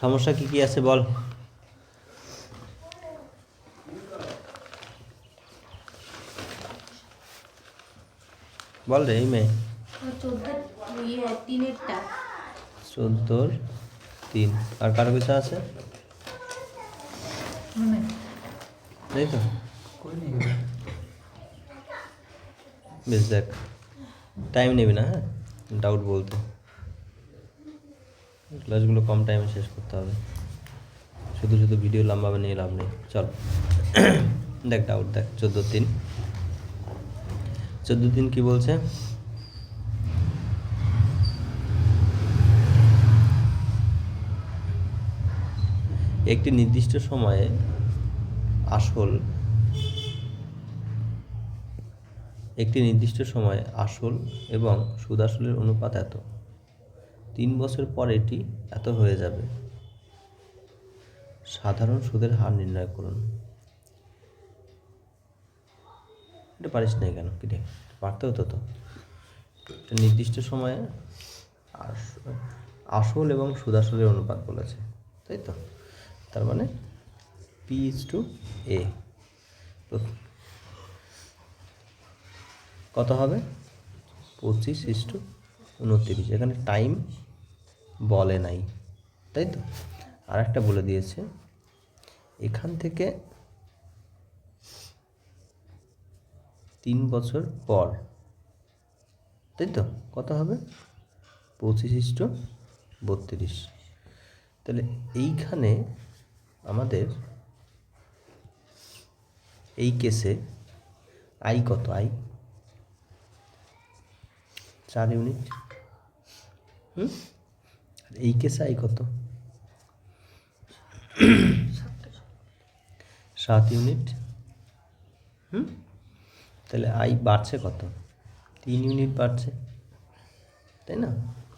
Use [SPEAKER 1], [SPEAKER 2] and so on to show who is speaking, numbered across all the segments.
[SPEAKER 1] সমস্যা কি কি আছে বল। বল রে এই মেয়ে। 14 3 আর কারো কিছু আছে? তাই তো বেশ, দেখ টাইম নেবে না, হ্যাঁ ডাউট বলতে। ক্লাসগুলো কম টাইমে শেষ করতে হবে, শুধু শুধু ভিডিও লম্বা নিয়ে লাভ নেই। চল দেখ ডাউট দেখ 14 3 কি বলছে? একটি নির্দিষ্ট সময়ে আসল এবং সুদ আসলের অনুপাত এত, 3 বছর পর এটি এত হয়ে যাবে। সাধারণ সুদের হার নির্ণয় করুন। এটা পারিস না কেন? কি রে, পারতে হতো তো। একটা নির্দিষ্ট সময়ে আসল এবং সুদ আসলের অনুপাত বলেছে, তাই তো? তার মানে P/A কত হবে? 25/29। এখানে টাইম বলে নাই, তাই তো? আর একটা বলে দিয়েছে এখান থেকে 3 বছর পর, তাই তো? কত হবে? 25/32। তাহলে এইখানে আমাদের এই কেসে আই কত? I 4 unit. আর এই কেসে আই কত? 7 ইউনিট। তাহলে আই বাড়ছে কত? 3 ইউনিট বাড়ছে, তাই না?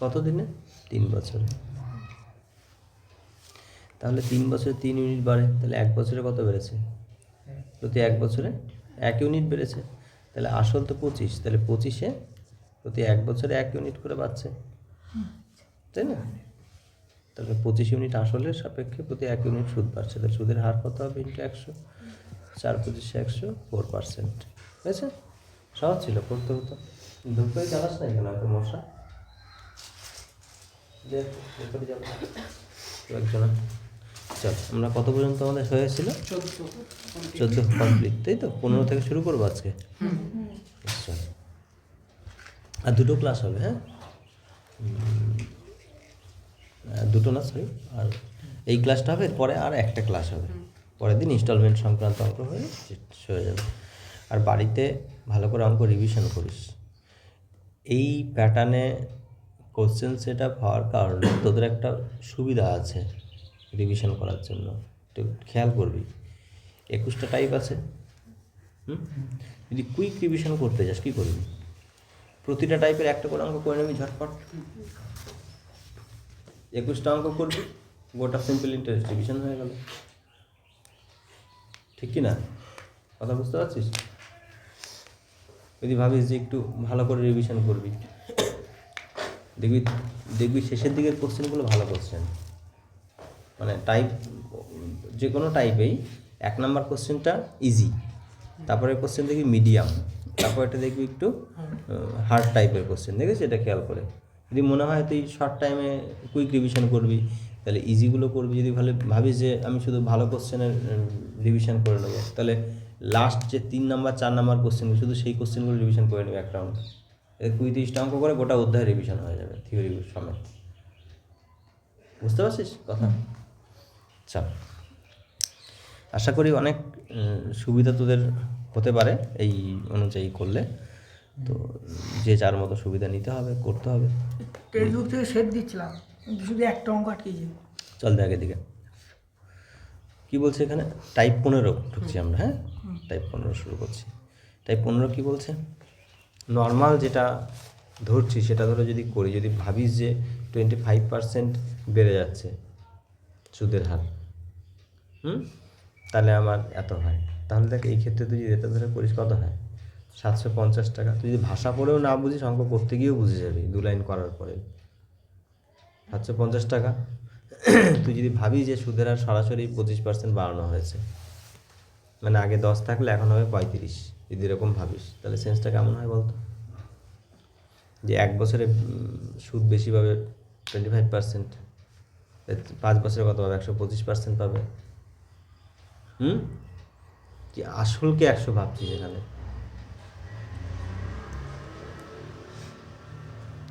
[SPEAKER 1] কত দিনে? 3 বছরে। তাহলে 3 বছরে 3 ইউনিট বাড়ে, তাহলে 1 বছরে কত বেড়েছে? প্রতি 1 বছরে 1 ইউনিট বেড়েছে। তাহলে আসল তো 25, তাহলে 25-এ প্রতি 1 বছরে 1 ইউনিট করে বাড়ছে, তাই না? তাহলে 25 ইউনিট আসলের সাপেক্ষে প্রতি 1 ইউনিট সুদ বাড়ছে। তাহলে সুদের হার কত হবে? ইন্টু 100, 4/25 100, 4%। হয়েছে? সহজ ছিল, করতে হতো। ধূপকাই চালাস না কেন এত মশা? যে যাবো একজনা। চল, আমরা কত পর্যন্ত আমাদের হয়েছিল? 14 কমপ্লিট, তাই তো? 15 থেকে শুরু করবো আজকে। চল, আর 2টো ক্লাস হবে, হ্যাঁ? 2টো না, সরি, আর এই ক্লাসটা হবে, পরে আর একটা ক্লাস হবে। পরের দিন ইনস্টলমেন্ট সংক্রান্ত অঙ্ক হয়ে যাবে। আর বাড়িতে ভালো করে অঙ্ক রিভিশন করিস। এই প্যাটার্নে কোশ্চেন সেট আপ হওয়ার কারণে তোদের একটা সুবিধা আছে রিভিশন করার জন্য, একটু খেয়াল করবি। 21টা টাইপ আছে। যদি কুইক রিভিশন করতে যাস কী করবি? প্রতিটা টাইপের একটা করে অঙ্ক করে নিবি ঝটপট। 21টা অঙ্ক করবি, গোটা সিম্পল ইন্টারেস্ট রিভিশন হয়ে গেল। ঠিক কি না? কথা বুঝতে পারছিস? যদি ভাবিস যে একটু ভালো করে রিভিশন করবি, দেখবি শেষের দিকের কোশ্চেনগুলো ভালো কোশ্চেন। মানে টাইপ যে কোনো টাইপেই 1 নাম্বার কোশ্চেনটা ইজি, তারপরে কোশ্চেন দেখবি মিডিয়াম, তারপর এটা দেখবি একটু হার্ড টাইপের কোশ্চেন। দেখেছি? এটা খেয়াল করে। যদি মনে হয় তুই শর্ট টাইমে কুইক রিভিশন করবি, তাহলে ইজিগুলো করবি। যদি ভাবিস যে আমি শুধু ভালো কোশ্চেনের রিভিশন করে নেবো, তাহলে লাস্ট যে 3 নাম্বার 4 নাম্বার কোশ্চেনগুলো শুধু সেই কোশ্চেনগুলো রিভিশন করে নেবে এক রাউন্ড। 20-30টা অঙ্ক করে গোটা অধ্যায় রিভিশন হয়ে যাবে থিওরি সমেত। বুঝতে পারছিস কথা? আচ্ছা, আশা করি অনেক সুবিধা তোদের হতে পারে এই অনুযায়ী করলে। তো যে যার মতো সুবিধা নিতে হবে, করতে হবে।
[SPEAKER 2] টেক্সটবুক থেকে সেট দিচ্ছিলাম, শুধু একটা অঙ্ক আটকে যায়।
[SPEAKER 1] চল দেখ এদিকে কী বলছে এখানে। টাইপ 15 ঢুকছি আমরা, হ্যাঁ? টাইপ 15 শুরু করছি। টাইপ 15 কী বলছে? নর্মাল যেটা ধরছি সেটা ধরে যদি করি, যদি ভাবিস যে 25% বেড়ে যাচ্ছে সুদের হার, তাহলে আমার এত হয়। তাহলে দেখ এই ক্ষেত্রে তুই যদি এটা ধরে করিস কত হয়? 750 টাকা। তুই যদি ভাষা পড়েও না বুঝিস, অঙ্ক করতে গিয়েও বুঝে যাবি 2 লাইন করার পরে। 750 টাকা। তুই যদি ভাবি যে সুদের হার সরাসরি 25% বাড়ানো হয়েছে, মানে আগে 10 থাকলে এখন হবে 35, যদি এরকম ভাবিস তাহলে সেন্সটা কেমন হয় বলতো? যে 1 বছরে সুদ বেশি পাবে 25%, 5 বছরে কত পাবে? 125% পাবে। কি আসলকে 100 ভাবছিস এখানে?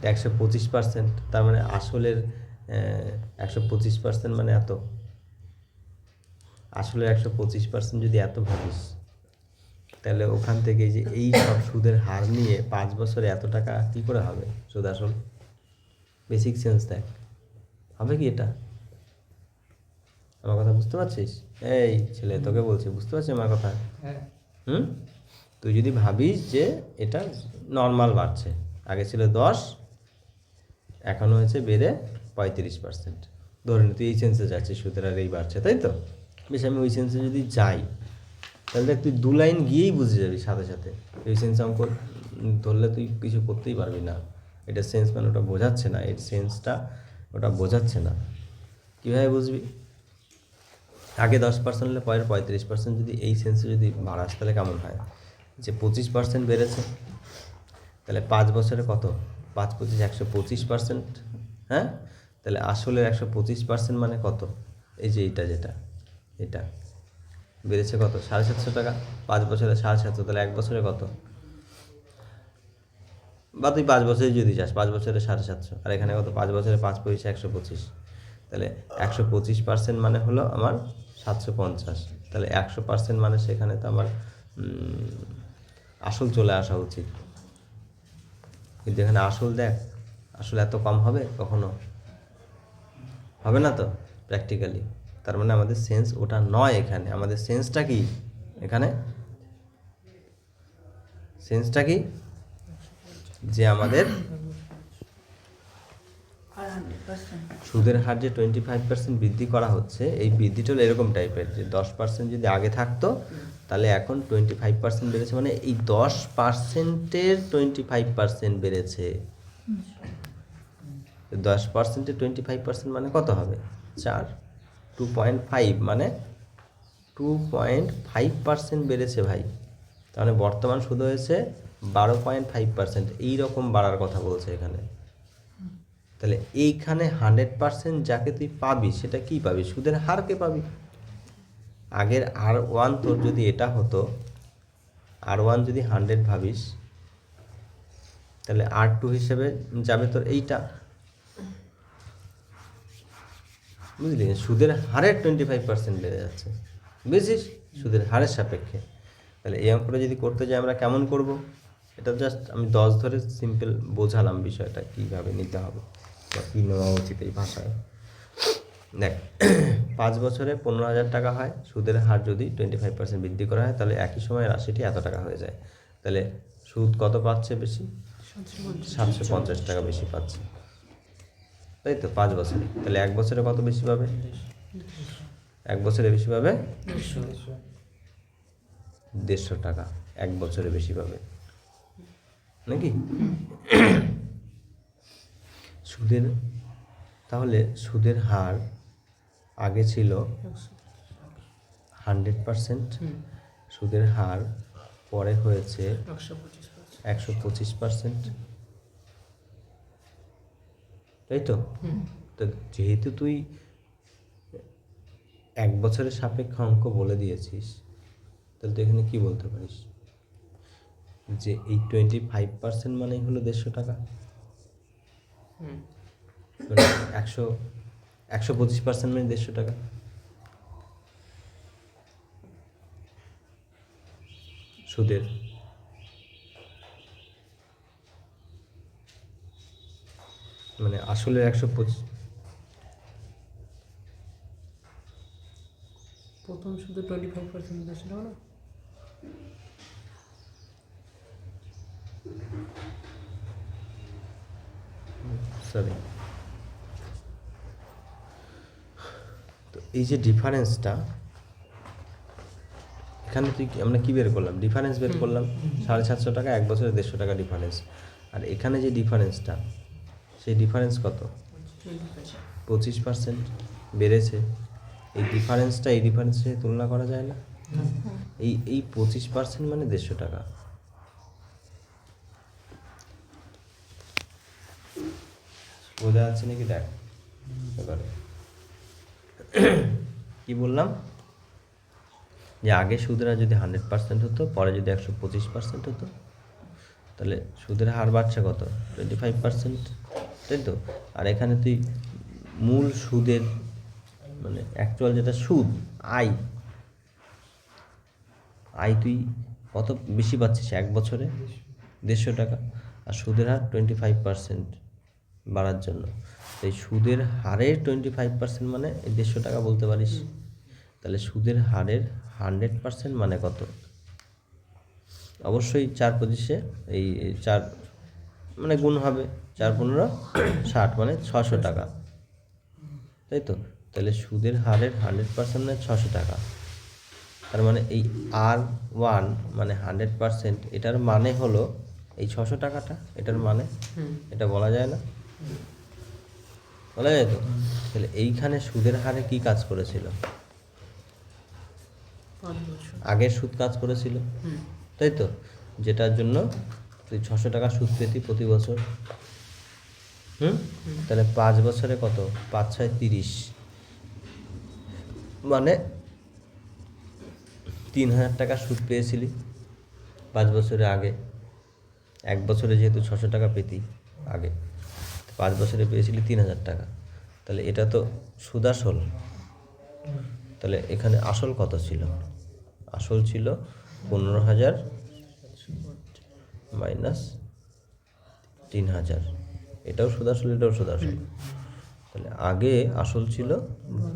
[SPEAKER 1] 125%, তার মানে আসলের 125% মানে এত। আসলে 125% যদি এত ভাবিস, তাহলে ওখান থেকে যে এই সব সুদের হার নিয়ে 5 বছরে এত টাকা কী করে হবে সুদ আসল? বেসিক সেন্স দেখ, হবে কি এটা? আমার কথা বুঝতে পারছিস? এই ছেলে, তোকে বলছি, বুঝতে পারছিস আমার কথা? তুই যদি ভাবিস যে এটা নর্মাল বাড়ছে, আগে ছিল 10, এখন হয়েছে বেড়ে 35%, ধরে নি তুই এই সেন্সে যাচ্ছিস সুদের আর এই বাড়ছে, তাই তো? বেশ, আমি ওই সেন্সে যদি যাই, তাহলে দেখ তুই 2 লাইন গিয়েই বুঝে যাবি সাথে সাথে। এই সেন্স অঙ্ক ধরলে তুই কিছু করতেই পারবি না। এটা সেন্স মানে ওটা বোঝাচ্ছে না, এর সেন্সটা ওটা বোঝাচ্ছে না। কীভাবে বুঝবি? আগে 10% হলে পরের 35% যদি এই সেন্সে যদি বাড়াস, তাহলে কেমন হয়? যে 25% বেড়েছে, তাহলে 5 বছরে কত? 5 25 125%, হ্যাঁ? তাহলে আসলে 125% মানে কত? এই যে এইটা, যেটা এটা বেড়েছে কত? 750 টাকা। 5 বছরে 750, তাহলে 1 বছরে কত? বা তুই 5 বছরে যদি যাস, 5 বছরে 750, আর এখানে কত? 5 বছরে 5 25 125, তাহলে 125% মানে হলো আমার 750। তাহলে 100% মানে সেখানে তো আমার আসল চলে আসা উচিত, কিন্তু এখানে আসল দেখ, আসল এত কম হবে কখনো? হবে না তো প্র্যাকটিক্যালি। তার মানে আমাদের সেন্স ওটা নয়। এখানে আমাদের সেন্সটা কি? এখানে সেন্সটা কি? যে আমাদের সুদের হার যে 25% বৃদ্ধি করা হচ্ছে, এই বৃদ্ধিটা হলো এরকম টাইপের যে 10% যদি আগে থাকতো, তাহলে এখন 25% বেড়েছে, মানে এই 10%-এর 25% বেড়েছে। 10%-এর 25% মানে কত হবে? 4, 2.5, মানে 2.5% বেড়েছে ভাই। তার মানে বর্তমান সুদ হয়েছে 12.5%। এইরকম বাড়ার কথা বলছে এখানে। তাহলে এইখানে 100% যাকে তুই পাবি, সেটা কি পাবি? সুদের হারকে পাবি। আগের R1 তোর যদি এটা হতো, R1 যদি 100 ভাবিস, তাহলে R2 হিসেবে যাবে তোর এইটা, বুঝলি? সুদের হারের 25% বেড়ে যাচ্ছে, বুঝছিস? সুদের হারের সাপেক্ষে। তাহলে এই অঙ্কটা যদি করতে যাই আমরা কেমন করব? এটা জাস্ট আমি 10 ধরে সিম্পল বোঝালাম বিষয়টা কীভাবে নিতে হবে বা কী নেওয়া উচিত এই ভাষায়। দেখ, 5 বছরে 15,000 টাকা হয়, সুদের হার যদি 25% বৃদ্ধি করা হয়, তাহলে একই সময় রাশিটি এত টাকা হয়ে যায়। তাহলে সুদ কত পাচ্ছে বেশি? 750 টাকা বেশি পাচ্ছে, তাই তো? 5 বছরে। তাহলে 1 বছরে কত বেশি পাবে? 1 বছরে বেশি পাবে 150 টাকা, 1 বছরে বেশি পাবে, নাকি? সুদের, তাহলে সুদের হার আগে ছিল 100%, সুদের হার পরে হয়েছে 125%, তাই তো? তো যেহেতু তুই 1 বছরের সাপেক্ষ অঙ্ক বলে দিয়েছিস, তাহলে তুই এখানে কী বলতে পারিস? যে এই 25% মানেই হলো 150 টাকা, মানে 125% মানে 150 টাকা। সুদের মানে আসলে 125,
[SPEAKER 3] প্রথম শুধু 25% ছিল না?
[SPEAKER 1] সরি। তো এই যে ডিফারেন্সটা, এখানে তুই আমরা কী বের করলাম? ডিফারেন্স বের করলাম। 750 টাকা, 1 বছরে 150 টাকা ডিফারেন্স। আর এখানে যে ডিফারেন্সটা, সেই ডিফারেন্স কত? 25% বেড়েছে, এই ডিফারেন্সটা এই ডিফারেন্সে তুলনা করা যায় না? এই 25% মানে 150 টাকা। বোঝা যাচ্ছে নাকি দেখ এবারে কি বললাম যে আগে সুদের হার যদি 100% হতো, পরে যদি 125% হতো, তাহলে সুদের হার বাড়ছে কত? 25%, তাই তো? আর এখানে তুই মূল সুদের মানে অ্যাকচুয়াল যেটা সুদ আয় তুই কত বেশি পাচ্ছিস এক বছরে? 150 টাকা। আর সুদের হার 25% বাড়ার জন্য, এই সুদের হারের 25% মানে 150 টাকা বলতে পারিস। তাহলে সুদের হারের 100% মানে কত? অবশ্যই 4/25 এই 4 মানে গুণ হবে, 4×15 = 60 মানে 600 টাকা, তাই তো? তাহলে সুদের হারের 100% মানে 600 টাকা। তার মানে এই R1 মানে 100%, এটার মানে হলো এই 600 টাকাটা, এটার মানে এটা বলা যায় না? বলা যায় তো? তাহলে এইখানে সুদের হারে কি কাজ করেছিল?
[SPEAKER 3] 5 বছর।
[SPEAKER 1] আগের সুদ কাজ করেছিল, তাই তো? যেটার জন্য তুই 600 টাকা সুদ পেতি প্রতি বছর। তাহলে 5 বছরে কত? 5×6 = 30, মানে 3000 টাকা সুদ পেয়েছিলি 5 বছরে আগে। এক বছরে যেহেতু 600 টাকা পেতি আগে, 5 বছরে পেয়েছিলি 3000 টাকা। তাহলে এটা তো সুদ আসল। তাহলে এখানে আসল কত ছিল? আসল ছিল 15,000 মাইনাস 3,000। এটাও সুদ আসল, এটাও সুদ আসল। তাহলে আগে আসল ছিল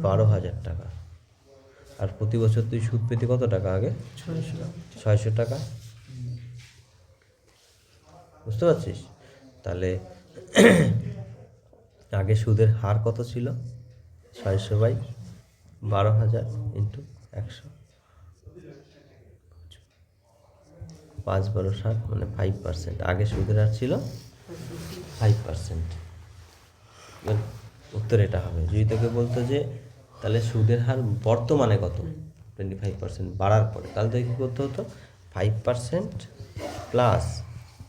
[SPEAKER 1] 12,000 টাকা, আর প্রতি বছর তুই সুদ পেতি কত টাকা আগে? 600 টাকা। বুঝতে পারছিস? তাহলে আগে সুদের হার কত ছিল? 600/12,000 × 100, 5×12 = 60 মানে 5%। আগে সুদের হার ছিল 5%। উত্তর এটা হবে। যদি তোকে বলতো যে তাহলে সুদের হার বর্তমানে কত, 25% বাড়ার পরে, তাহলে তোকে কী করতে হতো? 5% প্লাস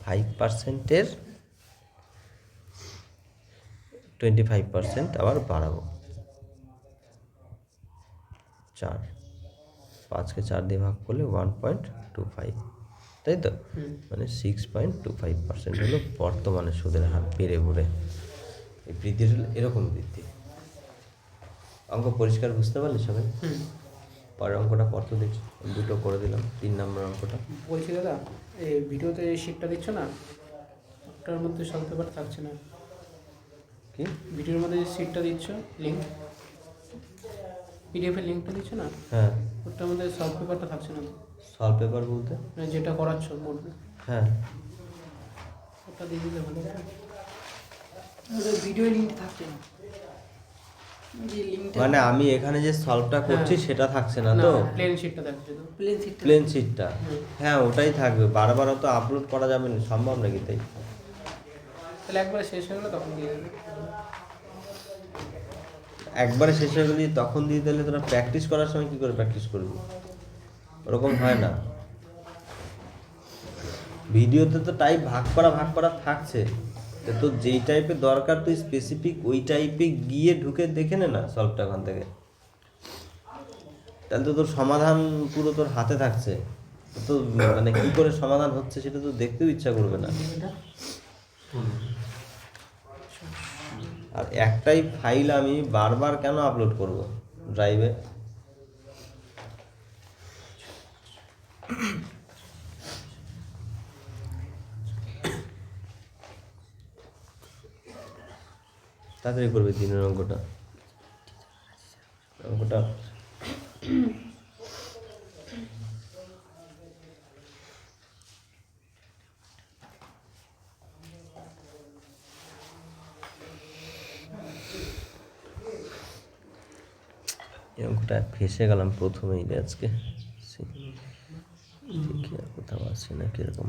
[SPEAKER 1] 5%-এর 25% আবার বাড়াবো। 4, 5কে 4 দিয়ে ভাগ করলে 1.25, তাই তো? মানে 6.25% হলো বর্তমানে সুদের হার বেড়ে বেড়ে। এই বৃদ্ধির হলো এরকম বৃদ্ধি। অঙ্ক পরিষ্কার বুঝতে পারলি সবাই? পরের অঙ্কটা কত দেখছি, দুটো করে দিলাম। 3 নম্বর অঙ্কটা
[SPEAKER 3] বলছি দাদা, এই ভিডিওতে যে শিটটা দিচ্ছ না, ওটার মধ্যে সলভ পেপার থাকছে না।
[SPEAKER 1] কি?
[SPEAKER 3] ভিডিওর মধ্যে যে শিটটা দিচ্ছ, লিঙ্ক, পিডিএফের লিঙ্কটা দিচ্ছ না,
[SPEAKER 1] হ্যাঁ,
[SPEAKER 3] ওটার মধ্যে সলভ পেপারটা থাকছে না।
[SPEAKER 1] সলভ পেপার বলতে?
[SPEAKER 3] মানে যেটা করাচ্ছ মোট,
[SPEAKER 1] হ্যাঁ,
[SPEAKER 3] ওটা দিয়ে দিলে ভালো হতো।
[SPEAKER 2] ভিডিও লিঙ্ক থাকছে না, যে লিঙ্কটা
[SPEAKER 1] মানে আমি এখানে যে সলভটা করছি সেটা থাকছে না
[SPEAKER 3] না,
[SPEAKER 1] তো?
[SPEAKER 3] প্লেন শিটটা থাকছে তো।
[SPEAKER 2] প্লেন সিট
[SPEAKER 1] প্লেন শিটটা, হ্যাঁ ওটাই থাকবে। বারবার তো আপলোড করা যাবে না, সম্ভব নাকি? তাই
[SPEAKER 3] তাহলে একবারে শেষ হয়ে গেলে তখন দিয়ে দেবে।
[SPEAKER 1] একবারে শেষ হয়ে গেলে তখন দিয়ে দিলে তোরা প্র্যাকটিস করার সময় কী করে প্র্যাকটিস করবি? ওরকম হয় না। ভিডিওতে তো টাইপ ভাগ করা থাকছে, তো তোর যেই টাইপের দরকার তুই স্পেসিফিক ওই টাইপে গিয়ে ঢুকে দেখে নে না সলভটা ওখান থেকে। তাহলে তো তোর সমাধান পুরো তোর হাতে থাকছে। তো মানে কী করে সমাধান হচ্ছে সেটা তো দেখতেও ইচ্ছা করবে না। আর একটাই ফাইল আমি বারবার কেন আপলোড করব ড্রাইভে? তাড়াতাড়ি করবে 3 অঙ্কটা। অঙ্কটা এই অঙ্কটা ফেসে গেলাম প্রথমেই রে আজকে। দেখি আর কোথাও আছে না কিরকম।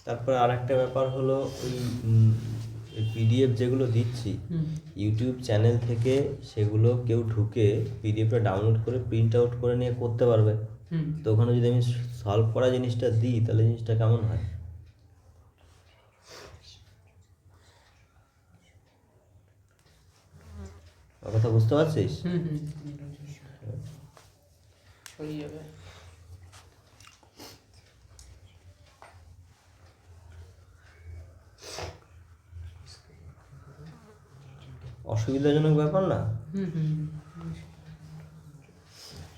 [SPEAKER 1] তারপর আরেকটা ব্যাপার হলো ওই পিডিএফ যেগুলো দিচ্ছি ইউটিউব চ্যানেল থেকে সেগুলো কেউ ঢুকে পিডিএফটা ডাউনলোড করে প্রিন্ট আউট করে নিয়ে করতে পারবে। তো ওখানে যদি আমি সলভ করা জিনিসটা দিই তাহলে জিনিসটা কেমন হয়? আমার কথা বুঝতে পারছিস?
[SPEAKER 3] হয়ে যাবে।
[SPEAKER 1] অসুবিধাজনক ব্যাপার না?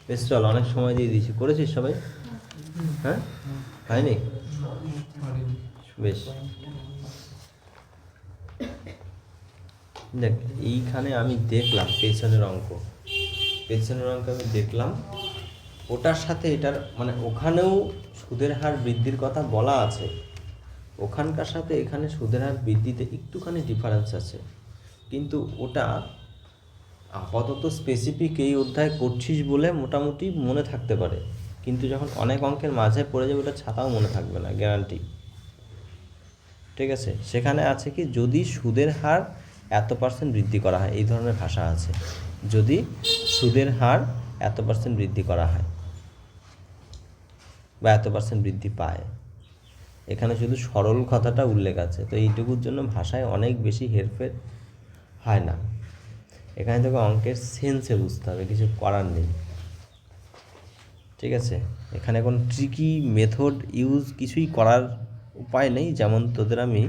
[SPEAKER 1] বেশ চল, অনেক সময় দিয়ে দিয়েছি। করেছিস সবাই? হ্যাঁ, হয়নি? বেশ, দেখ এইখানে আমি দেখলাম পেছনের অঙ্ক আমি দেখলাম, ওটার সাথে এটার মানে ওখানেও সুদের হার বৃদ্ধির কথা বলা আছে, ওখানকার সাথে এখানে সুদের হার বৃদ্ধিতে একটুখানি ডিফারেন্স আছে, কিন্তু ওটা আপাতত স্পেসিফিক এই অধ্যায় করছিস বলে মোটামুটি মনে থাকতে পারে, কিন্তু যখন অনেক অঙ্কের মাঝে পড়ে যাবে ওটা ছাতাও মনে থাকবে না, গ্যারান্টি। ঠিক আছে, সেখানে আছে কি, যদি সুদের হার এত% বৃদ্ধি করা হয়, এই ধরনের ভাষা আছে, যদি সুদের হার এত% বৃদ্ধি করা হয় বা এত% বৃদ্ধি পায়, এখানে শুধু সরল কথাটা উল্লেখ আছে। তো এইটুকুর জন্য ভাষায় অনেক বেশি হেরফের হয় না, এখানে তোকে অঙ্কের সেন্সে বুঝতে হবে, কিছু করার নেই। ঠিক আছে, এখানে কোনো ট্রিকি মেথড ইউজ কিছুই করার উপায় নেই। যেমন তোদের আমি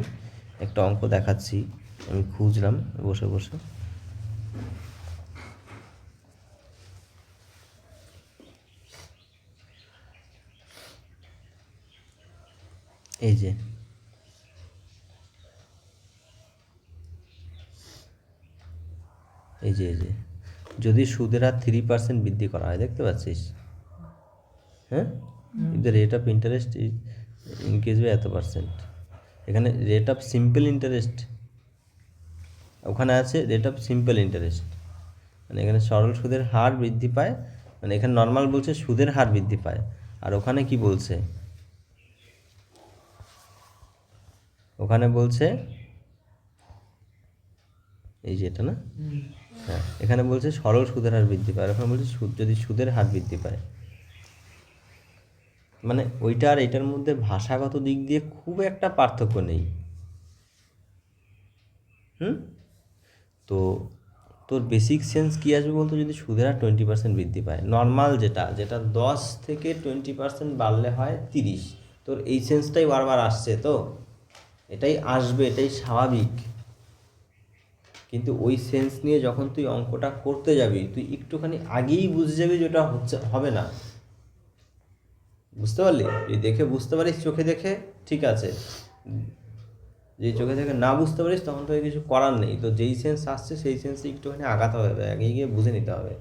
[SPEAKER 1] একটা অঙ্ক দেখাচ্ছি, আমি খুঁজলাম বসে বসে, এই যে যদি সুদের হার 3% বৃদ্ধি করা হয়, দেখতে পাচ্ছিস? হ্যাঁ, the rate of interest increase by এত%। এখানে রেট অফ সিম্পল ইন্টারেস্ট, ওখানে আছে রেট অফ সিম্পল ইন্টারেস্ট, মানে এখানে সরল সুদের হার বৃদ্ধি পায়, মানে এখানে নর্মাল বলছে সুদের হার বৃদ্ধি পায়, আর ওখানে কি বলছে, ওখানে বলছে এই যে এটা না, হ্যাঁ, এখানে বলছে সরল সুদের হার বৃদ্ধি পায়, আর এখানে বলছে যদি সুদের হার বৃদ্ধি পায়, মানে ওইটা আর এটার মধ্যে ভাষাগত দিক দিয়ে খুব একটা পার্থক্য নেই। তো তোর বেসিক সেন্স কী আসবে বলতো, যদি সুদের হার 20% বৃদ্ধি পায়, নর্মাল যেটা 10 থেকে 20% বাড়লে হয় 30, তোর এই সেন্সটাই বারবার আসছে, তো এটাই আসবে, এটাই স্বাভাবিক। কিন্তু ওই সেন্স নিয়ে যখন তুই অঙ্কটা করতে যাবি, তুই একটুখানি আগেই বুঝে যাবি যে ওটা হবে না। বুঝতে পারলি? যদি দেখে বুঝতে পারিস চোখে দেখে ঠিক আছে, যদি চোখে দেখে না বুঝতে পারিস তখন তোকে কিছু করার নেই। তো যেই সেন্স আসছে সেই সেন্সে একটুখানি আগাতে হবে, আগে গিয়ে বুঝে নিতে হবে।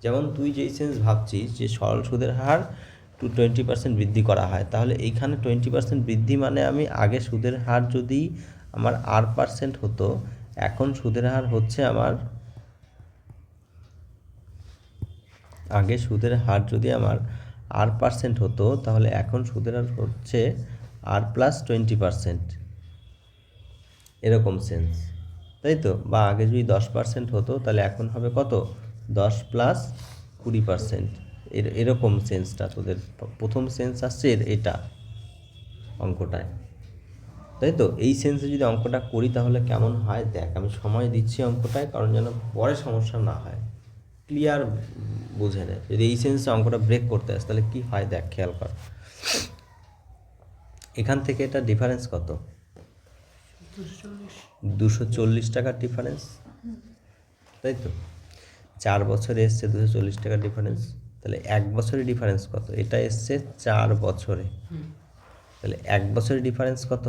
[SPEAKER 1] যেমন তুই যেই সেন্স ভাবছিস যে সরল সুদের হার 20% বৃদ্ধি করা হয়, তাহলে এইখানে 20% বৃদ্ধি মানে আমি আগে সুদের হার যদি আমার R% হতো, এখন সুদের হার হচ্ছে আমার, আগে সুদের হার যদি আমার R% হতো, তাহলে এখন সুদের হার হচ্ছে R+20%, এরকম সেন্স, তাই তো? বা আগে যদি 10% হতো, তাহলে এখন হবে কত, 10+20%, এরকম সেন্সটা তোদের প্রথম সেন্স আসছে এটা অঙ্কটায়, তাই তো? এই সেন্সে যদি অঙ্কটা করি তাহলে কেমন হয় দেখ, আমি সময় দিচ্ছি অঙ্কটায়, কারণ যেন পরে সমস্যা না হয়, ক্লিয়ার বুঝে নে। যদি এই সেন্সে অঙ্কটা ব্রেক করতে আসে তাহলে কী হয় দেখ, খেয়াল কর। এখান থেকে এটা ডিফারেন্স কত, 240 টাকার ডিফারেন্স, তাই তো? 4 বছরে এসছে 240 টাকার ডিফারেন্স, তাহলে 1 বছরের ডিফারেন্স কত, এটা এসছে 4 বছরে, তাহলে 1 বছরের ডিফারেন্স কত,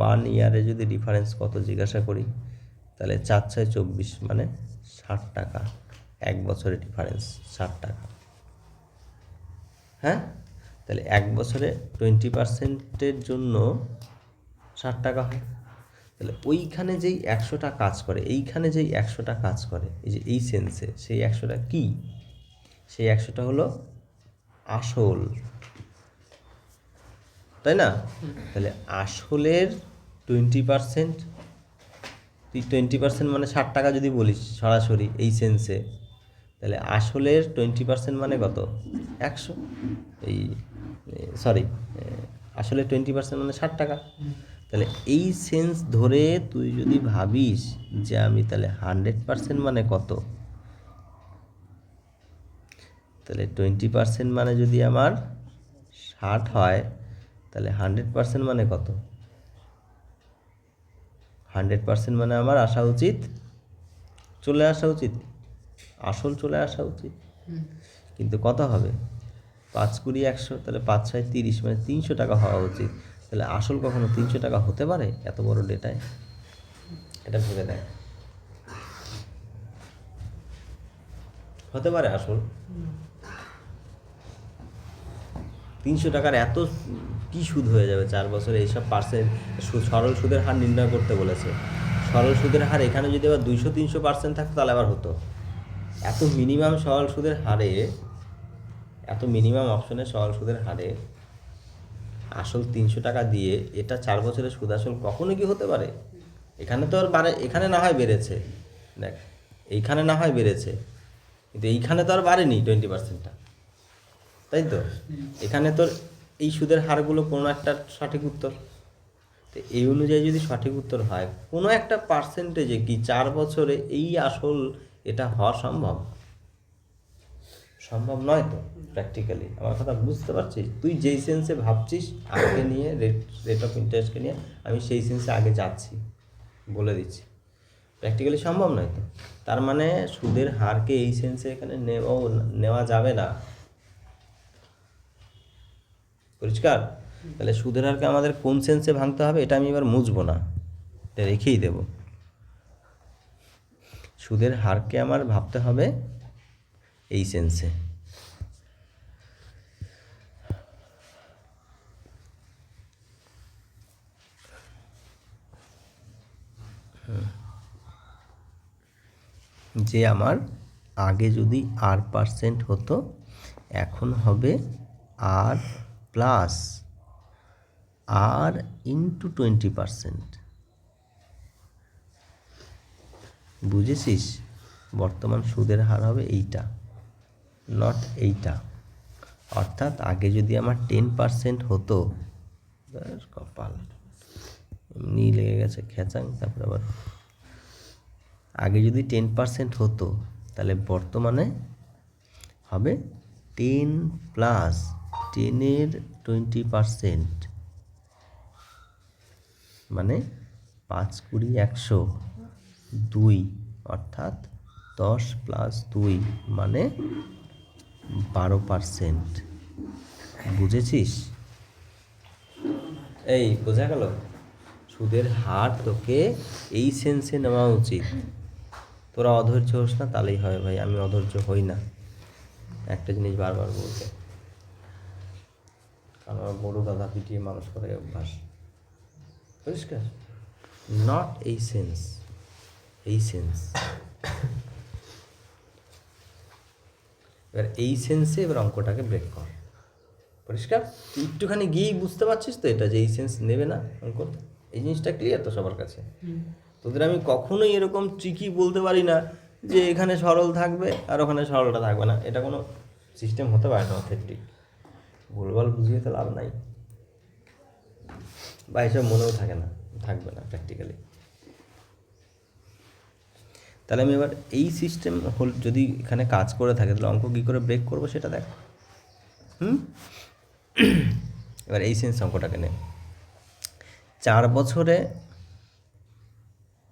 [SPEAKER 1] 1 ইয়ারে যদি ডিফারেন্স কত জিজ্ঞাসা করি, তাহলে 4 6 24 মানে 60 টাকা, 1 বছরের ডিফারেন্স 60 টাকা। হ্যাঁ, তাহলে 1 বছরে 20%-এর জন্য 60 টাকা হয়। তাহলে ওইখানে যেই 100টা কাজ করে, এইখানে যেই 100টা কাজ করে, এই যে এই সেন্সে, সেই 100টা কি, সেই 100টা হলো আসল, তাই না? তাহলে আসলের 20%, তুই 20% মানে 60 টাকা যদি বলিস সরাসরি এই সেন্সে, তাহলে আসলের 20% মানে কত, 100, এই সরি, আসলে 20% মানে 60 টাকা। তাহলে এই সেন্স ধরে তুই যদি ভাবিস যে আমি তাহলে 100% মানে কত, তাহলে 20% মানে যদি আমার 60 হয়, তাহলে 100% মানে কত, 100% মানে আমার আসা উচিত, চলে আসা উচিত, আসল চলে আসা উচিত। কিন্তু কত হবে, 5 20 100, তাহলে 5 6 30 মানে 300 টাকা হওয়া উচিত। তাহলে আসল কখনো 300 টাকা হতে পারে এত বড় ডেটায়? এটা ভেবে দেখ, হতে পারে আসল 300 টাকার এত কি সুদ হয়ে যাবে 4 বছরে? এইসব পার্সেন্ট সরল সুদের হার নির্ণয় করতে বলেছে, সরল সুদের হার এখানে যদি আবার 200-300% থাকতো তাহলে আবার হতো। এত মিনিমাম সরল সুদের হারে, এত মিনিমাম অপশনে সরল সুদের হারে আসল 300 টাকা দিয়ে এটা 4 বছরের সুদ আসল কখনো কি হতে পারে? এখানে তো আর বাড়ে, এখানে না হয় বেড়েছে, দেখ এইখানে না হয় বেড়েছে, কিন্তু এইখানে তো আর বাড়েনি 20%টা, তাই তো? এখানে তোর এই সুদের হারগুলো কোনো একটা সঠিক উত্তর, তো এই অনুযায়ী যদি সঠিক উত্তর হয়, কোনো একটা পার্সেন্টেজে কি 4 বছরে এই আসল এটা হওয়া সম্ভব? সম্ভব নয় তো প্র্যাকটিক্যালি। আমার কথা বুঝতে পারছিস? তুই যেই সেন্সে ভাবছিস আগে নিয়ে, রেট অফ ইন্টারেস্টকে নিয়ে, আমি সেই সেন্সে আগে যাচ্ছি, বলে দিচ্ছি, প্র্যাকটিক্যালি সম্ভব নয় তো। তার মানে সুদের হারকে এই সেন্সে এখানে নেওয়া যাবে না, পরিষ্কার? তাহলে সুদের হারকে আমাদের কোন সেন্সে ভাঙতে হবে এটা আমি এবার মুছবো না, এটা রেখেই দেব। সুদের হারকে আমার ভাবতে হবে এই সেন্সে। যে আমার আগে যদি R% হতো, এখন হবে R+R × 20%। বুঝেছিস? বর্তমান সুদের হার হবে এইটা, নট এইটা। অর্থাৎ আগে যদি আমার 10% হতো, কপাল এমনি লেগে গেছে খেচাং, তারপরে আবার আগে যদি 10% হতো, তাহলে বর্তমানে হবে 10 প্লাস 10-এর 20%, মানে 5, 20, 100, 2, অর্থাৎ 10 প্লাস 2 মানে 12%। বুঝেছিস? এই বোঝা গেল? সুদের হার তোকে এই সেন্সে নেওয়া উচিত। তোরা অধৈর্য হোস না, তাহলেই হয় ভাই। আমি অধৈর্য হই না একটা জিনিস বারবার বলতে, কারণ আমার বড় দাদা পিটিয়ে মানুষ করে অভ্যাস। পরিষ্কার? নট এই সেন্স, এই সেন্স। এবার এই সেন্সে এবার অঙ্কটাকে ব্রেক কর। পরিষ্কার? একটুখানি গিয়েই বুঝতে পারছিস তো এটা, যে এই সেন্স নেবে না অঙ্ক? এই জিনিসটা ক্লিয়ার তো সবার কাছে? তোদের আমি কখনোই এরকম ট্রিকি বলতে পারি না যে এখানে সরল থাকবে আর ওখানে সরলটা থাকবে না। এটা কোনো সিস্টেম হতে পারে না অথেন্টিক। ভুলভাল বুঝিয়ে তো লাভ নাই, বা এসব মনেও থাকে না, থাকবে না প্র্যাকটিক্যালি। তাহলে আমি এবার এই সিস্টেম যদি এখানে কাজ করে থাকে, তাহলে অঙ্ক কী করে ব্রেক করবো সেটা দেখ। এবার এই সেন্স অঙ্কটাকে নে। 4 বছরে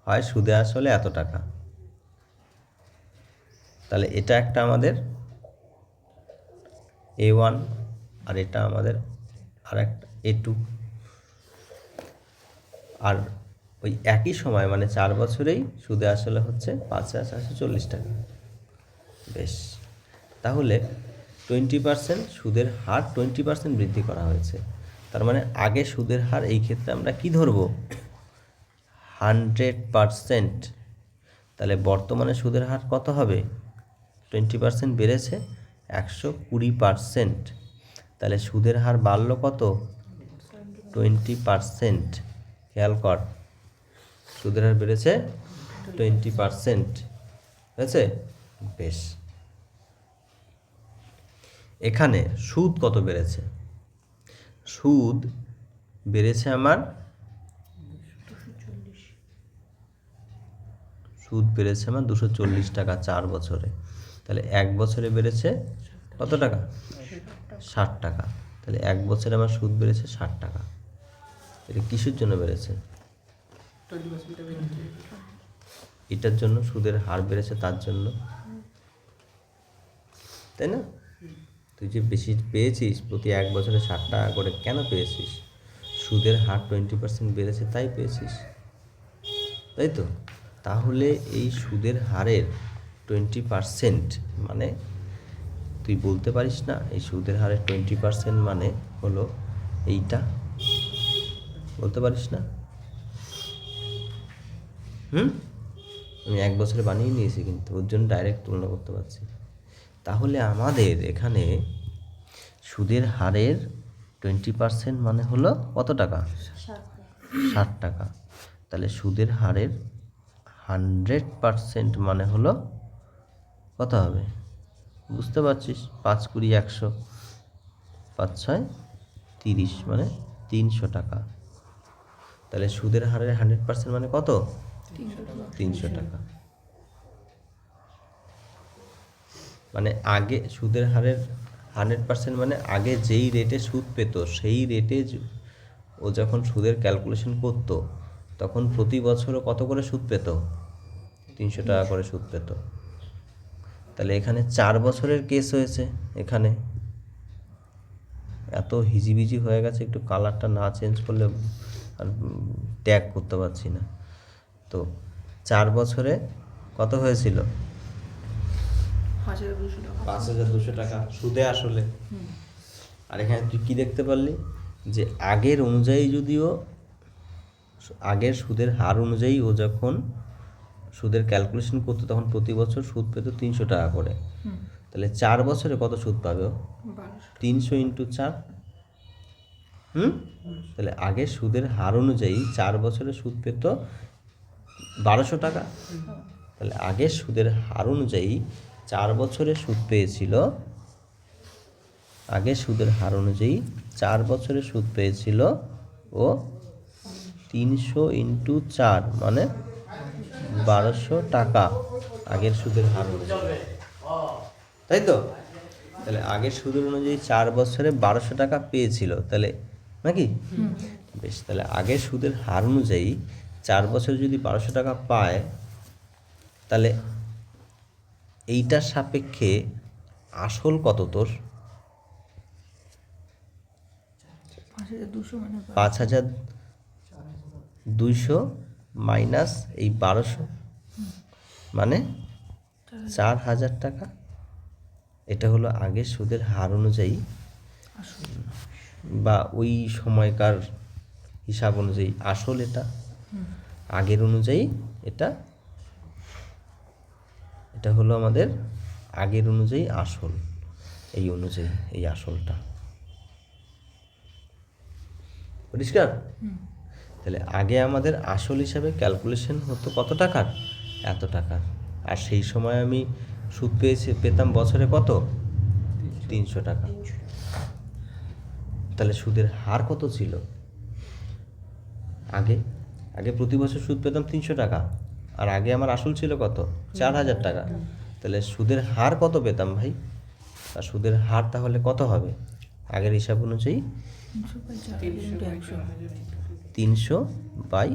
[SPEAKER 1] হয় সুদে আসলে এত টাকা, তাহলে এটা একটা আমাদের A1, আর এটা আমাদের আর একটা A2। আর ওই একই সময় মানে 4 বছরেই সুদে আসলে হচ্ছে 5,440 টাকা। বেশ, তাহলে 20% সুদের হার 20% বৃদ্ধি করা হয়েছে। তার মানে আগে সুদের হার এই ক্ষেত্রে আমরা কি ধরবো? 100%। তাহলে বর্তমানে সুদের হার কত হবে? 20% বেড়েছে, 120%। তাহলে সুদের হার বাড়লো কত? 20%। খেয়াল কর, সুদের হার বেড়েছে 20%, হয়েছে? বেশ, এখানে সুদ কত বেড়েছে? সুদ বেড়েছে আমার 240 টাকা 4 বছরে। তাহলে 1 বছরে বেড়েছে কত টাকা? 60 টাকা। তাহলে 1 বছরে আমার সুদ বেড়েছে 60 টাকা। এটা কিসের জন্য বেড়েছে? এটার জন্য সুদের হার বেড়েছে, তার জন্য, তাই না? তুই যে বেশি পেয়েছিস, প্রতি 1 বছরে 60 টাকা করে কেন পেয়েছিস? সুদের হার 20% বেড়েছে তাই পেয়েছিস, তাই তো? তাহলে এই সুদের হারের 20% মানে তুই বলতে পারিস না এই সুদের হারের 20% মানে হলো এইটা? বলতে পারিস না? আমি 1 বছরে বানিয়ে নিয়েছি, কিন্তু ওর জন্য ডাইরেক্ট তুলনা করতে পারছি। তাহলে আমাদের এখানে সুদের হারের 20% মানে হলো কত টাকা? 60 টাকা। তাহলে সুদের হারের 100% মানে হলো কত হবে? বুঝতে পারছিস? 5, 20, 100, 5, 6, 30 মানে 300 টাকা। তাহলে সুদের হারের 100% মানে কত? 300 টাকা। মানে আগে সুদের হারের 100% মানে আগে যেই রেটে সুদ পেত, সেই রেটে ও যখন সুদের ক্যালকুলেশন করত, তখন প্রতি বছরও কত করে সুদ পেত? 300 টাকা করে সুদ পেত। তাহলে এখানে 4 বছরের কেস হয়েছে। এখানে এত হিজিবিজি হয়ে গেছে, একটু কালারটা না চেঞ্জ করলে আর ট্যাগ করতে পারছি না। তো 4 বছরে কত হয়েছিল? 5,200 টাকা সুদে আসলে। আর এখানে তুই কি দেখতে পারলি? যে আগের অনুযায়ী, যদিও আগের সুদের হার অনুযায়ী ও যখন সুদের ক্যালকুলেশন করতো, তখন প্রতি বছর সুদ পেত 300 টাকা করে। তাহলে 4 বছরে কত সুদ পাবে? 300 × 4। তাহলে আগের সুদের হার অনুযায়ী 4 বছরে সুদ পেত 1200 টাকা। তাহলে আগের সুদের হার অনুযায়ী 4 বছরে সুদ পেয়েছিল, আগের সুদের হার অনুযায়ী 4 বছরে সুদ পেয়েছিল ও 300 ইন্টু 4 মানে 1200 টাকা আগের সুদের হার অনুযায়ী, তাই তো? তাহলে আগের সুদের অনুযায়ী 4 বছরে 1200 টাকা পেয়েছিল, তাহলে নাকি? বেশ, তাহলে আগের সুদের হার অনুযায়ী 4 বছরে যদি 1200 টাকা পায়, তাহলে এইটার সাপেক্ষে আসল কত তোর?
[SPEAKER 2] 5200 মানে
[SPEAKER 1] 5200 মাইনাস এই 1200 মানে 4000 টাকা। এটা হলো আগের সুদের হার অনুযায়ী বা ওই সময়কার হিসাব অনুযায়ী আসল, এটা আগের অনুযায়ী, এটা এটা হলো আমাদের আগের অনুযায়ী আসল, এই অনুযায়ী এই আসলটা। পরিষ্কার? তাহলে আগে আমাদের আসল হিসাবে ক্যালকুলেশন হতো কত টাকার? এত টাকা। আর সেই সময় আমি সুদ পেতাম বছরে কত? 300 টাকা। তাহলে সুদের হার কত ছিল আগে? আগে প্রতি বছর সুদ পেতাম 300 টাকা, আর আগে আমার আসল ছিল কত? 4000 টাকা। তাহলে সুদের হার কত পেতাম ভাই? আর সুদের হার তাহলে কত হবে আগের হিসাব অনুযায়ী? 300 বাই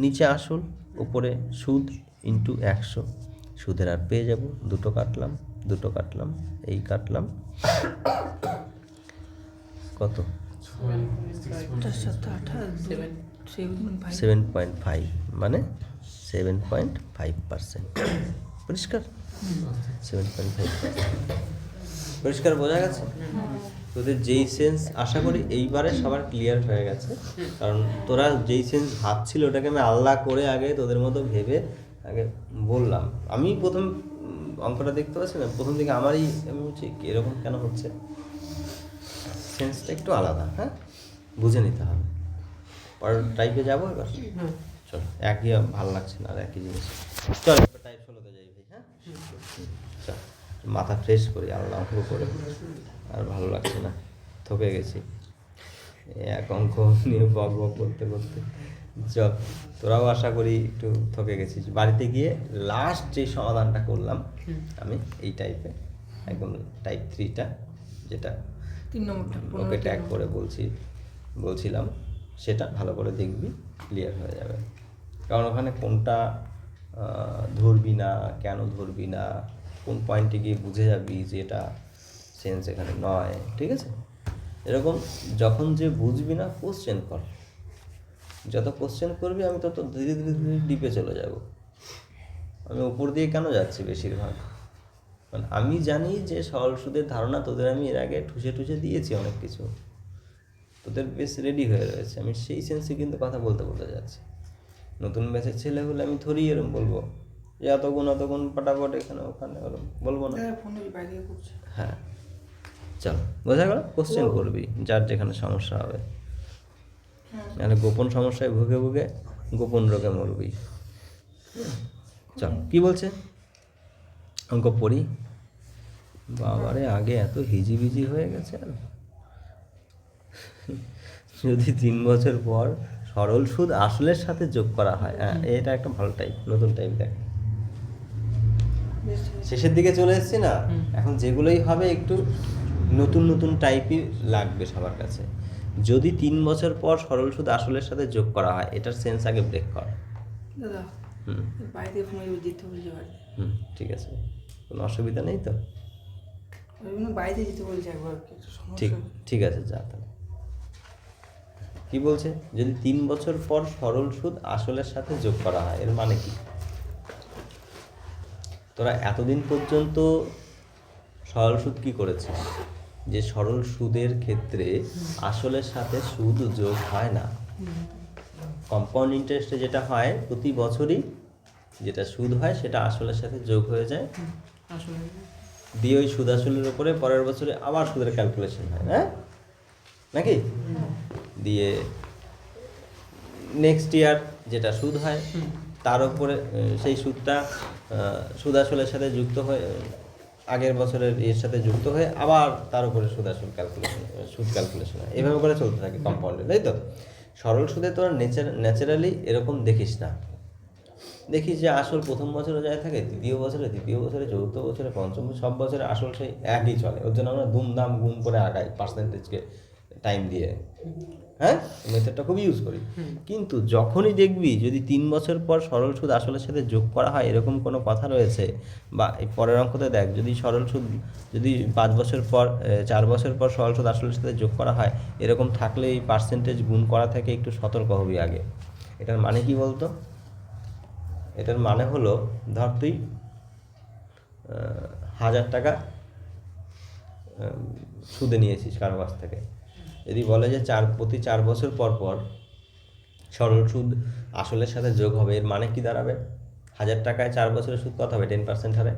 [SPEAKER 1] নিচে আসল, উপরে সুদ ইন্টু 100। সুদের হার পেয়ে যাব, দুটো কাটলাম, এই কাটলাম, কত? 7.5 মানে 7.5%। পরিষ্কার? 7.5%। পরিষ্কার বোঝা গেছে? তোদের যেই সেন্স আশা করি এইবারে সবার ক্লিয়ার হয়ে গেছে, কারণ তোরা যেই সেন্স ভাবছিল ওটাকে আমি আল্লাহ করে আগে তোদের মতো ভেবে আগে বললাম। আমি প্রথম অঙ্কটা দেখতে পাচ্ছি না, প্রথম দিকে আমারই আমি বলছি এরকম কেন হচ্ছে, সেন্সটা একটু আলাদা, হ্যাঁ বুঝে নিতে হবে। পরের টাইপে যাবো এবার, চল একই ভালো লাগছে না আর একই জিনিস, চল টাইপ 16তে যাই ভাই। হ্যাঁ চল মাথা ফ্রেশ করি, আল্লাহ অঙ্ক করে আর ভালো লাগছে না, থকে গেছি এক অঙ্ক নিয়ে বক বক করতে করতে। চল তোরাও আশা করি একটু থকে গেছিস। বাড়িতে গিয়ে লাস্ট যে সমাধানটা করলাম আমি এই টাইপে, একদম টাইপ 3টা, যেটা
[SPEAKER 2] 3 নম্বরটা
[SPEAKER 1] ওকে ট্যাগ করে বলছিলাম, সেটা ভালো করে দেখবি, ক্লিয়ার হয়ে যাবে। কারণ ওখানে কোনটা ধরবি না, কেন ধরবি না, কোন পয়েন্টে গিয়ে বুঝে যাবি যে এটা সেন্স এখানে নয়, ঠিক আছে? এরকম যখন যে বুঝবি না কোশ্চেন কর, যত কোশ্চেন করবি আমি তত ধীরে ধীরে ধীরে ডিপে চলে যাব। আমি উপর দিয়ে কেন যাচ্ছি বেশিরভাগ, মানে আমি জানি যে সরল সুদের ধারণা তোদের আমি এর আগে ঠুসে দিয়েছি অনেক কিছু, তোদের বেশ রেডি হয়ে রয়েছে। আমি সেই সেন্সে কিন্তু কথা বলতে যাচ্ছি। নতুন ব্যাচের ছেলে হলে আমি থরি এরম বলবো যে অতগুণ পাটাপট এখানে ওখানে বলবো না। হ্যাঁ চল বোঝা গেল? কোশ্চেন করবি যার যেখানে সমস্যা হবে, নাহলে গোপন সমস্যায় ভুগে ভুগে গোপন রোগে মরবি। চল কি বলছে অঙ্ক পড়ি। বাবারে আগে এত হিজিবিজি হয়ে গেছে। আর যদি 3 বছর পর সরল সুদ আসলের সাথে যোগ করা হয়, হ্যাঁ এটা একটা ভালো টাইপ, নতুন টাইপ। দেখ শেষের দিকে চলে এসেছি না, এখন যেগুলোই হবে একটু নতুন টাইপই লাগবে সবার কাছে। যদি 3 বছর পর সরল সুদ আসলের সাথে যোগ করা হয়, এটার সেন্স আগে ব্রেক কর।
[SPEAKER 2] দাদা বাইরে ফোনে যেতে বলছে বাড়ি।
[SPEAKER 1] ঠিক আছে, কোনো অসুবিধা নেই তো?
[SPEAKER 2] বাইরে যেতে বলছে একবার,
[SPEAKER 1] ঠিক আছে যা। তাহলে কি বলছে? যদি 3 বছর পর সরল সুদ আসলের সাথে যোগ করা হয়, এর মানে কি? তোরা এতদিন পর্যন্ত সরল সুদ কি করেছিস? যে সরল সুদের ক্ষেত্রে আসলের সাথে সুদ যোগ হয় না। কম্পাউন্ড ইন্টারেস্টে যেটা হয় প্রতি বছরই যেটা সুদ হয় সেটা আসলের সাথে যোগ হয়ে যায়, দিয়ে ওই সুদ আসলের উপরে পরের বছরে আবার সুদের ক্যালকুলেশন হয়, হ্যাঁ নাকি? দিয়ে নেক্সট ইয়ার যেটা সুদ হয় তার উপরে সেই সুদটা সুদ আসলের সাথে যুক্ত হয়ে আগের বছরের এর সাথে যুক্ত হয়ে আবার তার উপরে সুদ ক্যালকুলেশন হয়, এভাবে করে চলতে থাকে কম্পাউন্ডে, তাই তো? সরল সুদে তোরা ন্যাচারালি এরকম দেখিস না, দেখিস যে আসল প্রথম বছরে যায় থাকে, দ্বিতীয় বছরে, চতুর্থ বছরে, পঞ্চম, সব বছরে আসল সেই একই চলে। ওর জন্য আমরা দুমদাম গুণ করে আগাই পার্সেন্টেজকে টাইম দিয়ে, হ্যাঁ, মেথডটা খুব ইউজ করি। কিন্তু যখনই দেখবি যদি 3 বছর পর সরল সুদ আসলের সাথে যোগ করা হয় এরকম কোনো কথা রয়েছে, বা এই পরের অঙ্কতে দেখ, যদি সরল সুদ যদি 5 বছর পর 4 বছর পর সরল সুদ আসলের সাথে যোগ করা হয় এরকম থাকলে এই পার্সেন্টেজ গুণ করা থেকে একটু সতর্ক হবি আগে। এটার মানে কি বলতো? এটার মানে হলো, ধর তুই 1000 টাকা সুদে নিয়েছিস কারো কাছ থেকে, যদি বলে যে প্রতি 4 বছর পর পর সরল সুদ আসলের সাথে যোগ হবে, এর মানে কি দাঁড়াবে? 1000 টাকায় 4 বছরের সুদ কত হবে 10% হারে?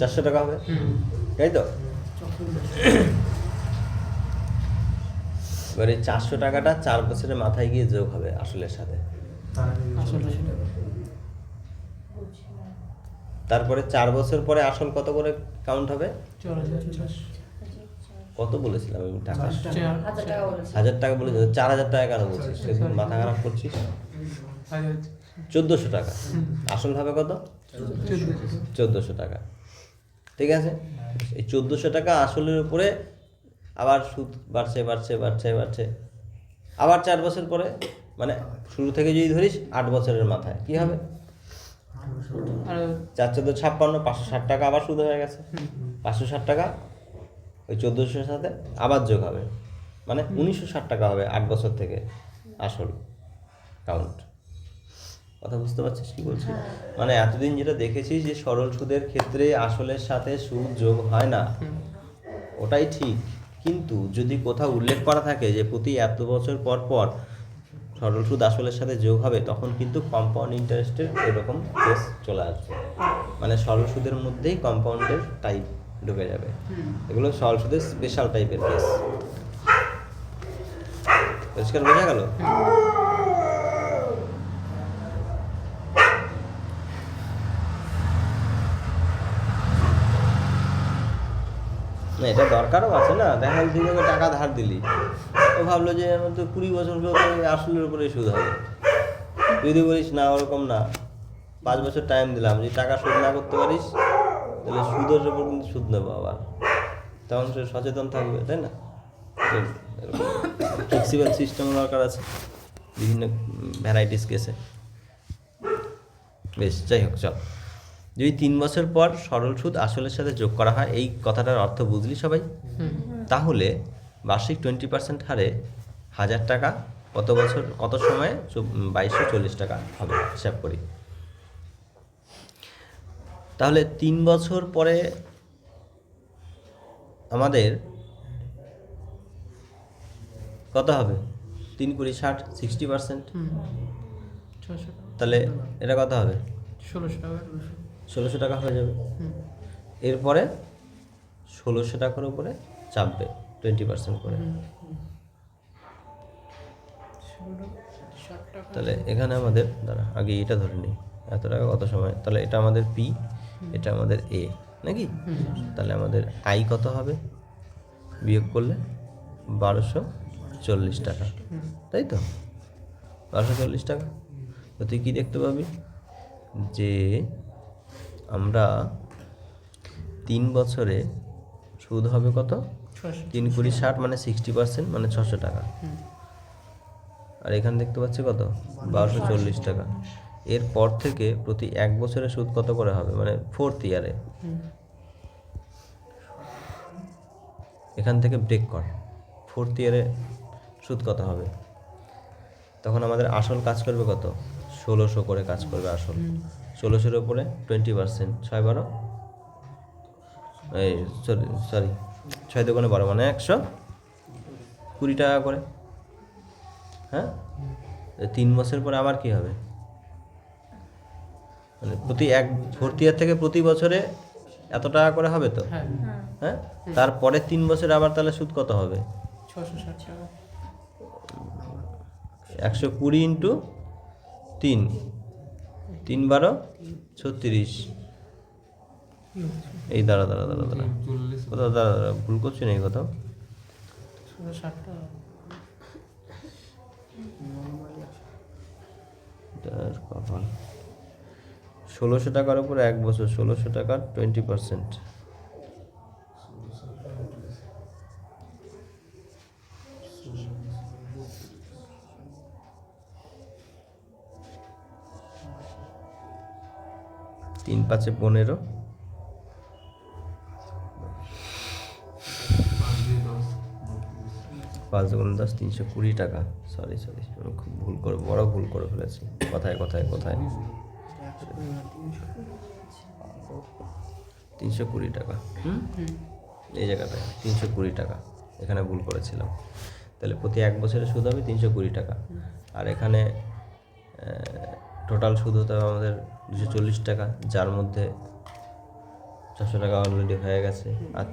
[SPEAKER 1] 400 টাকা হবে, তাই তো? এবার এই 400 টাকাটা 4 বছরের মাথায় গিয়ে যোগ হবে আসলের সাথে, তারপরে 4 বছর পরে আসল কত করে কাউন্ট হবে? কত বলেছিলাম আমি টাকা? 1000 টাকা বলে 4000 টাকা কেন বলছিস? সেদিন মাথা খারাপ করছিস। 1400 টাকা আসল হবে কত? 1400 টাকা, ঠিক আছে? এই 1400 টাকা আসলের উপরে আবার সুদ বাড়ছে, আবার 4 বছর পরে, মানে শুরু থেকে যদি ধরিস 8 বছরের মাথায় কি হবে? 4 14 56, 560 টাকা আবার সুদ হয়ে গেছে। 560 টাকা ওই 1400-এর সাথে আবার যোগ হবে, মানে 1960 টাকা হবে 8 বছর থেকে আসল কাউন্ট। কথা বুঝতে পারছিস কি বলছি? মানে এতদিন যেটা দেখেছিস যে সরল সুদের ক্ষেত্রে আসলের সাথে সুদ যোগ হয় না, ওটাই ঠিক। কিন্তু যদি কোথাও উল্লেখ করা থাকে যে প্রতি এত বছর পর পর সরল সুদ আসলের সাথে যোগ হবে, তখন কিন্তু কম্পাউন্ড ইন্টারেস্টের এরকম কেস চলে আসবে, মানে সরল সুদের মধ্যেই কম্পাউন্ডের টাইপ ঢুকে যাবে। এগুলো সরল সুদের স্পেশাল টাইপের কেস। পরিষ্কার বোঝা গেল? না, এটা দরকারও আছে না। দেখা গেল তুই ওকে টাকা ধার দিলি, ও ভাবলো যে আমার তো 20 বছর হলো আসলের উপরে সুদ হবে। যদি বলিস না ওরকম না, 5 বছর টাইম দিলাম, যদি টাকা শোধ না করতে পারিস তাহলে সুদের উপর কিন্তু সুদ নেবো আবার, তখন সে সচেতন থাকবে, তাই না? ফ্লেক্সিবল সিস্টেম দরকার আছে বিভিন্ন ভ্যারাইটিস কেসে। বেশ, যাই হোক, চল। যদি 3 বছর পর সরল সুদ আসলের সাথে যোগ করা হয়, এই কথাটার অর্থ বুঝলি সবাই? তাহলে বার্ষিক 20% হারে 1000 টাকা কত সময়ে 2240 টাকা হবে, হিসাব করি। তাহলে 3 বছর পরে আমাদের কত হবে? 3 × 60, 60%। তাহলে এটা কত হবে? 1600 টাকা হয়ে যাবে। এরপরে 1600 টাকার উপরে চাপবে 20% করে। তাহলে এখানে আমাদের দাঁড়া, আগে এটা ধরে নিই, এত টাকা কত সময়, তাহলে এটা আমাদের পি, এটা আমাদের এ, নাকি? তাহলে আমাদের আই কত হবে বিয়োগ করলে? 1240 টাকা, তাই তো? 1240 টাকা। তো তুই কী দেখতে পাবি যে আমরা 3 বছরে সুদ হবে কত? 3 × 60 মানে 60%, মানে 600 টাকা। আর এখানে দেখতে পাচ্ছি কত? 1240 টাকা। এরপর থেকে প্রতি 1 বছরে সুদ কত করে হবে, মানে 4th ইয়ারে। এখান থেকে ব্রেক কর, 4th ইয়ারে সুদ কত হবে? তখন আমাদের আসল কাজ করবে কত? 1600 করে কাজ করবে আসল। 1600-এর উপরে 20%, 6 12, এই সরি 6 2 12, মানে 120 টাকা করে। হ্যাঁ, 3 বছর পরে আবার কি হবে? মানে প্রতি 4th ইয়ার থেকে প্রতি বছরে এত টাকা করে হবে তো,
[SPEAKER 3] হ্যাঁ
[SPEAKER 1] হ্যাঁ? তারপরে 3 বছরে আবার তাহলে সুদ কত হবে?
[SPEAKER 3] 660 টাকা।
[SPEAKER 1] 120 ইন্টু 3, 3 12 36। এই দাঁড়া কোথাও দাঁড়া, ভুল করছি না এই কোথাও।
[SPEAKER 3] 660 টাকা।
[SPEAKER 1] তার কপাল 1600 টাকার উপর 1 বছর, 1600 টাকার 20%। তিন 5 15, 5 গুণ 10 320 টাকা। সরি আমি খুব বড় ভুল করে ফেলেছি। কোথায় 320 টাকা, এই জায়গাটায় 320 টাকা, এখানে ভুল করেছিলাম। তাহলে প্রতি 1 বছরে সুদ হবে 320 টাকা, আর এখানে টোটাল সুদ হতে হবে আমাদের 240 টাকা, যার মধ্যে 600 টাকা অলরেডি হয়ে গেছে, আর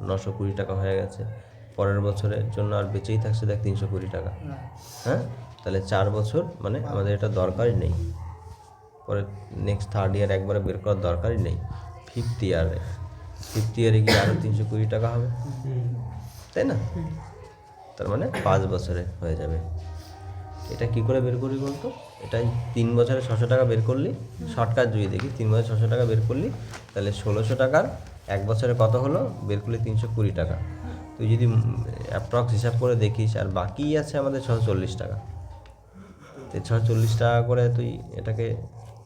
[SPEAKER 1] 920 টাকা হয়ে গেছে। পরের বছরের জন্য আর বেঁচেই থাকছে দেখ 320 টাকা। হ্যাঁ, তাহলে 4 বছর মানে আমাদের এটা দরকারই নেই। পরে নেক্সট 3rd ইয়ার একবারে বের করার দরকারই নেই। 5th ইয়ারে গিয়ে আরও 320 টাকা হবে, তাই না? তার মানে 5 বছরে হয়ে যাবে। এটা কি করে বের করি বলতো? এটাই 3 বছরে 600 টাকা বের করলি, শর্টকাট যদি দেখি 3 বছরে 600 টাকা বের করলি, তাহলে 1600 টাকার 1 বছরে কত হলো বের করলে 320 টাকা। তুই যদি অ্যাপ্রক্স হিসাব করে দেখিস, আর বাকি আছে আমাদের 640 টাকা। তো 640 টাকা করে তুই এটাকে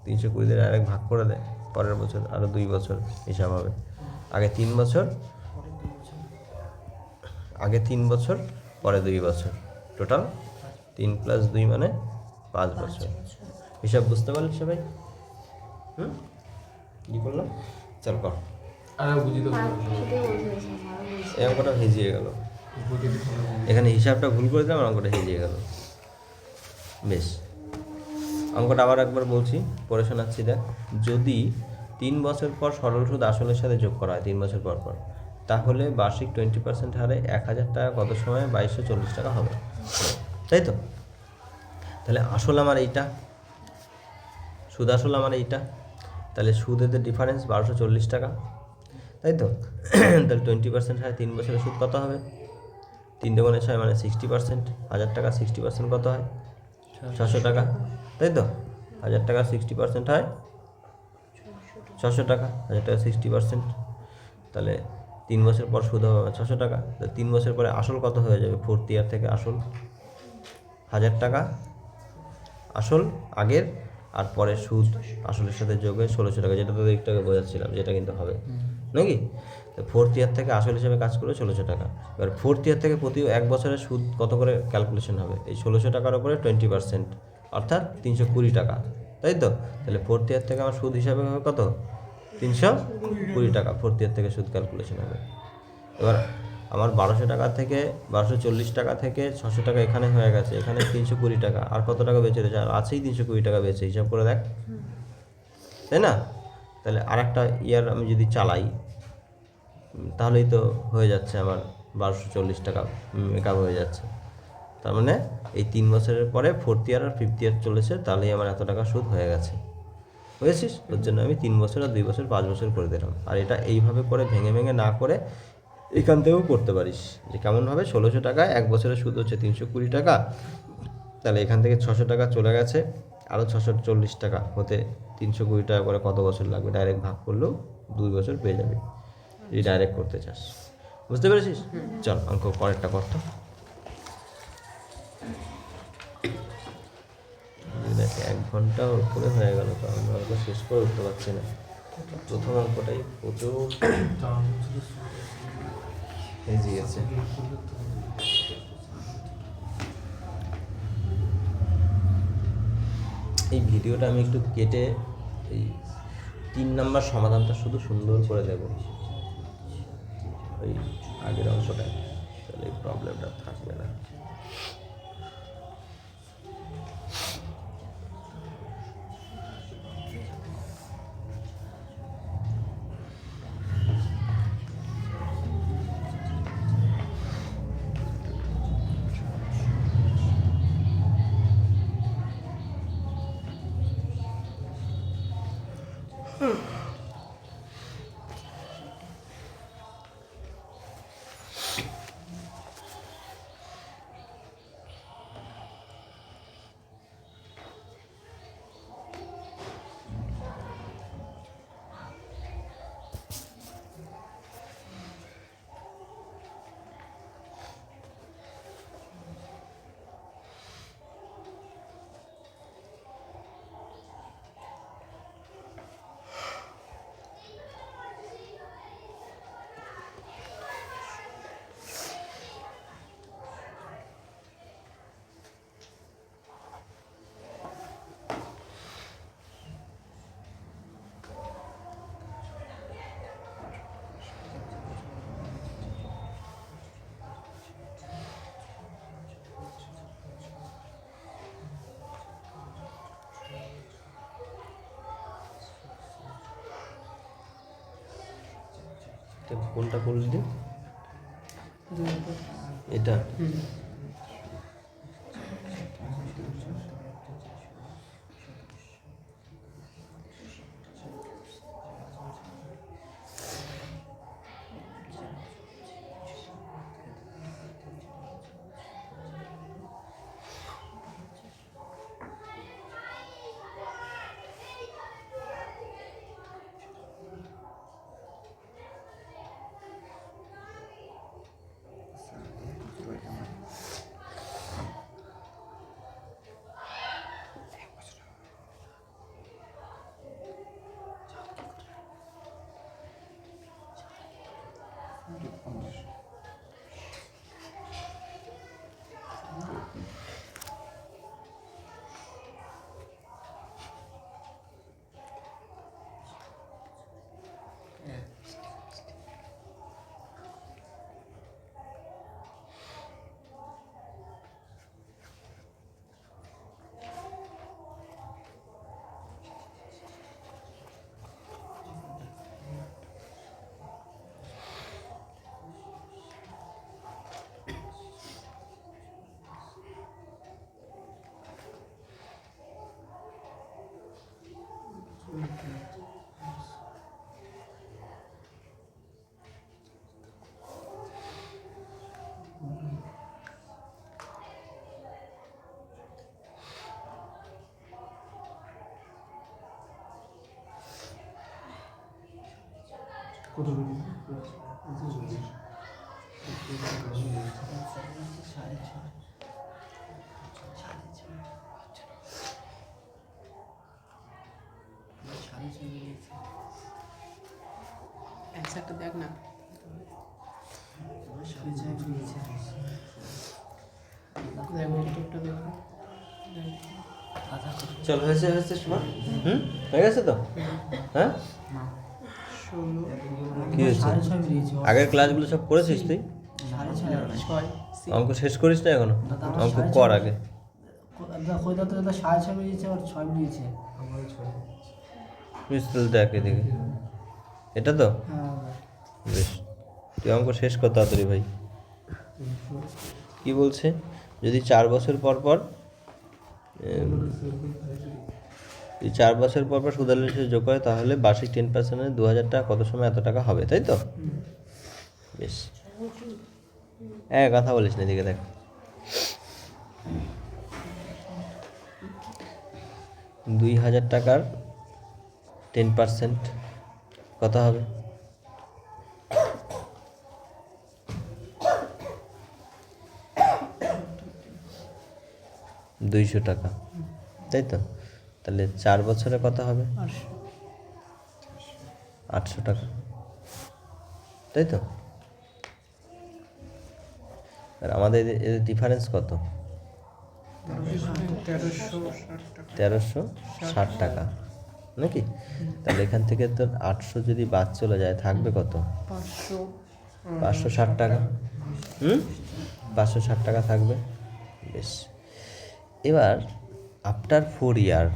[SPEAKER 1] 320 দিয়ে আরেক ভাগ করে দে, পরের বছর আরও 2 বছর হিসাব হবে। আগে 3 বছর, পরে 2 বছর, টোটাল 3 + 2 মানে 5 বছর। হিসাব বুঝতে পারলি সবাই? কি করলাম? চল কর। এই অঙ্কটা হেজিয়ে গেল, এখানে হিসাবটা ভুল করে দিলাম, অঙ্কটা হেজিয়ে গেল। বেশ, অঙ্কটা আবার একবার বলছি, পড়ে শোনাচ্ছি। দেখ, যদি 3 বছর পর সরল সুদ আসলের সাথে যোগ করা হয় 3 বছর পর, তাহলে বার্ষিক 20% হারে 1000 টাকা কত সময়ে 2240 টাকা হবে, তাই তো? তাহলে আসল আমার এইটা, সুদ আসল আমার এইটা, তাহলে সুদের ডিফারেন্স 1240 টাকা, তাই তো? তাহলে 20% হারে 3 বছরের সুদ কত হবে? 3 × 6 মানে 60%। 1000 টাকা 60% কত হয়? 600 টাকা, তাই তো? 1000 টাকা 60% হয় 600 টাকা। 1000 টাকা 60%, তাহলে 3 বছর পর সুদ হবে 600 টাকা। তাহলে 3 বছর পরে আসল কত হয়ে যাবে? 4th ইয়ার থেকে আসল 1000 টাকা আসল আগের, আর পরে সুদ আসলের সাথে যোগ হয়ে 1600 টাকা, যেটা তো একটু আগে বোঝাচ্ছিলাম, যেটা কিন্তু হবে নাকি? 4th ইয়ার থেকে আসল হিসেবে কাজ করবে 1600 টাকা। এবার 4th ইয়ার থেকে প্রতি 1 বছরের সুদ কত করে ক্যালকুলেশন হবে? এই 1600 টাকার উপরে 20%, অর্থাৎ 320 টাকা, তাই তো? তাহলে 4th ইয়ার থেকে আমার সুদ হিসাবে হবে কত? 320 টাকা 4th ইয়ার থেকে সুদ ক্যালকুলেশন হবে। এবার আমার 1200 টাকা থেকে 1240 টাকা থেকে 600 টাকা এখানে হয়ে গেছে, এখানে 320 টাকা, আর কত টাকা বেঁচে রয়েছে? আর আছেই 320 টাকা বেঁচে, হিসাব করে দেখ, তাই না? তাহলে আর একটা ইয়ার আমি যদি চালাই, তাহলেই তো হয়ে যাচ্ছে আমার 1240 টাকা মেকআপ হয়ে যাচ্ছে। তার মানে এই 3 বছরের পরে 4th ইয়ার আর 5th ইয়ার চলেছে, তাহলেই আমার এত টাকা সুদ হয়ে গেছে। বুঝেছিস? ওর জন্য আমি 3 বছর আর 2 বছর 5 বছর করে দিলাম। আর এটা এইভাবে করে ভেঙে না করে এখান থেকেও করতে পারিস, যে কেমনভাবে 1600 টাকায় 1 বছরের সুদ হচ্ছে 320 টাকা, তাহলে এখান থেকে 600 টাকা চলে গেছে, আরও 640 টাকা হতে 320 টাকা করে কত বছর লাগবে? ডাইরেক্ট ভাগ করলেও 2 বছর পেয়ে যাবে, যদি ডাইরেক্ট করতে চাস। বুঝতে পেরেছিস? চল অঙ্ক পরেরটা করতো। দেখ 1 ঘন্টা উপরে হয়ে গেল, তো আমরা অঙ্ক শেষ করে উঠতে পারছি না। প্রথম অঙ্কটাই প্রচুর হেজি আছে। এই ভিডিওটা আমি একটু কেটে এই 3 নম্বর সমাধানটা শুধু সুন্দর করে দেব, ওই আগের অংশটা, তাহলে এই প্রবলেমটা থাকবে না। কোনটা করলি এটা?
[SPEAKER 3] অ্যান্সারটা দেখ না। দেখ উত্তরটা দেখো।
[SPEAKER 1] চল হয়েছে হয়েছে সময় হয়ে গেছে তো? হ্যাঁ
[SPEAKER 3] 16
[SPEAKER 1] কি হয়েছে? আগের ক্লাসগুলো সব করেছিস তুই?
[SPEAKER 3] 6
[SPEAKER 1] অঙ্ক শেষ করিস না এখনো? অঙ্ক কর আগে। মিস্ত্রি দেখ এদিকে, এটা তো বেশ। তুই অঙ্ক শেষ কর তাড়াতাড়ি ভাই। কি বলছে? যদি 4 বছর পর পর এই 4 বছর পর পর সুদের সাথে যোগ করে তাহলে বার্ষিক 10% 2000 টাকা কত সময় এত টাকা হবে, তাই তো? বেশ, কথা বলিস না, এদিকে দেখ। $2000 টাকার 10% কত হবে? $200, তাই তো? তাহলে 4 বছরে কত হবে? 800 টাকা, তাই তো? আর আমাদের এর ডিফারেন্স কত? 1360 টাকা নাকি? তাহলে এখান থেকে তোর 800 যদি বাদ চলে যায় থাকবে কত? 560 টাকা। 560 টাকা থাকবে। বেশ, এবার আফটার 4 ইয়ার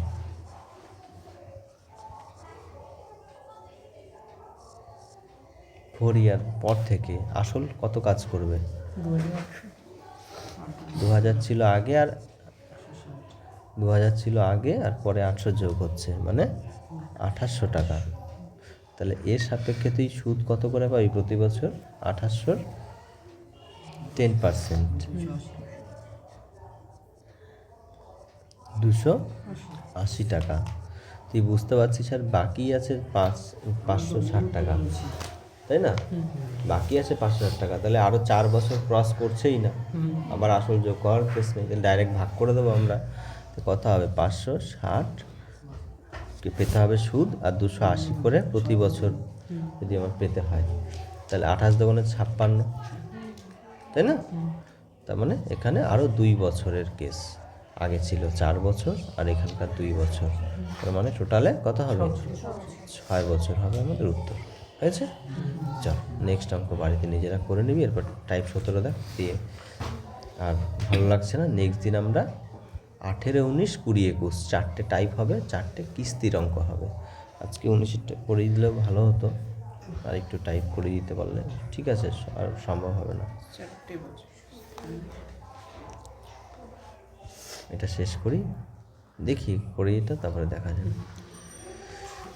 [SPEAKER 1] পর থেকে আসল কত কাজ করবে? 2000 ছিল আগে, আর 2000 ছিল আগে, আর পরে 800 যোগ হচ্ছে, মানে 2800 টাকা। তাহলে এর সাপেক্ষে তুই সুদ কত করে পাবি প্রতি বছর? 2800 10%, 280 টাকা। তুই বুঝতে পারছিস, আর বাকি আছে 560 টাকা, তাই না? বাকি আছে 560 টাকা। তাহলে আরও 4 বছর ক্রস করছেই না, আবার আসল যোগ করার কেস নেই, তাহলে ডাইরেক্ট ভাগ করে দেবো আমরা। তো কত হবে? 560 পেতে হবে সুদ, আর 280 করে প্রতি বছর যদি আমার পেতে হয়, তাহলে 28 দোকানে 56, তাই না? তার মানে এখানে আরও 2 বছরের কেস, আগে ছিল 4 বছর আর এখানকার 2 বছর, তার মানে টোটালে কত হবে? 6 বছর হবে আমাদের উত্তর। হয়েছে? চল নেক্সট অঙ্ক বাড়িতে নিজেরা করে নিবি, এরপর টাইপ 17 দেখ দিয়ে। আর ভালো লাগছে না, নেক্সট দিন আমরা 18, 19, 20, 21 4টে টাইপ হবে, 4টে কিস্তির অঙ্ক হবে। আজকে 19টা করে দিলেও ভালো হতো, আর একটু টাইপ করে দিতে পারলে ঠিক আছে, আর সম্ভব হবে না।
[SPEAKER 3] 4টে বছর
[SPEAKER 1] এটা শেষ করি, দেখি করি এটা, তারপরে দেখা যাবে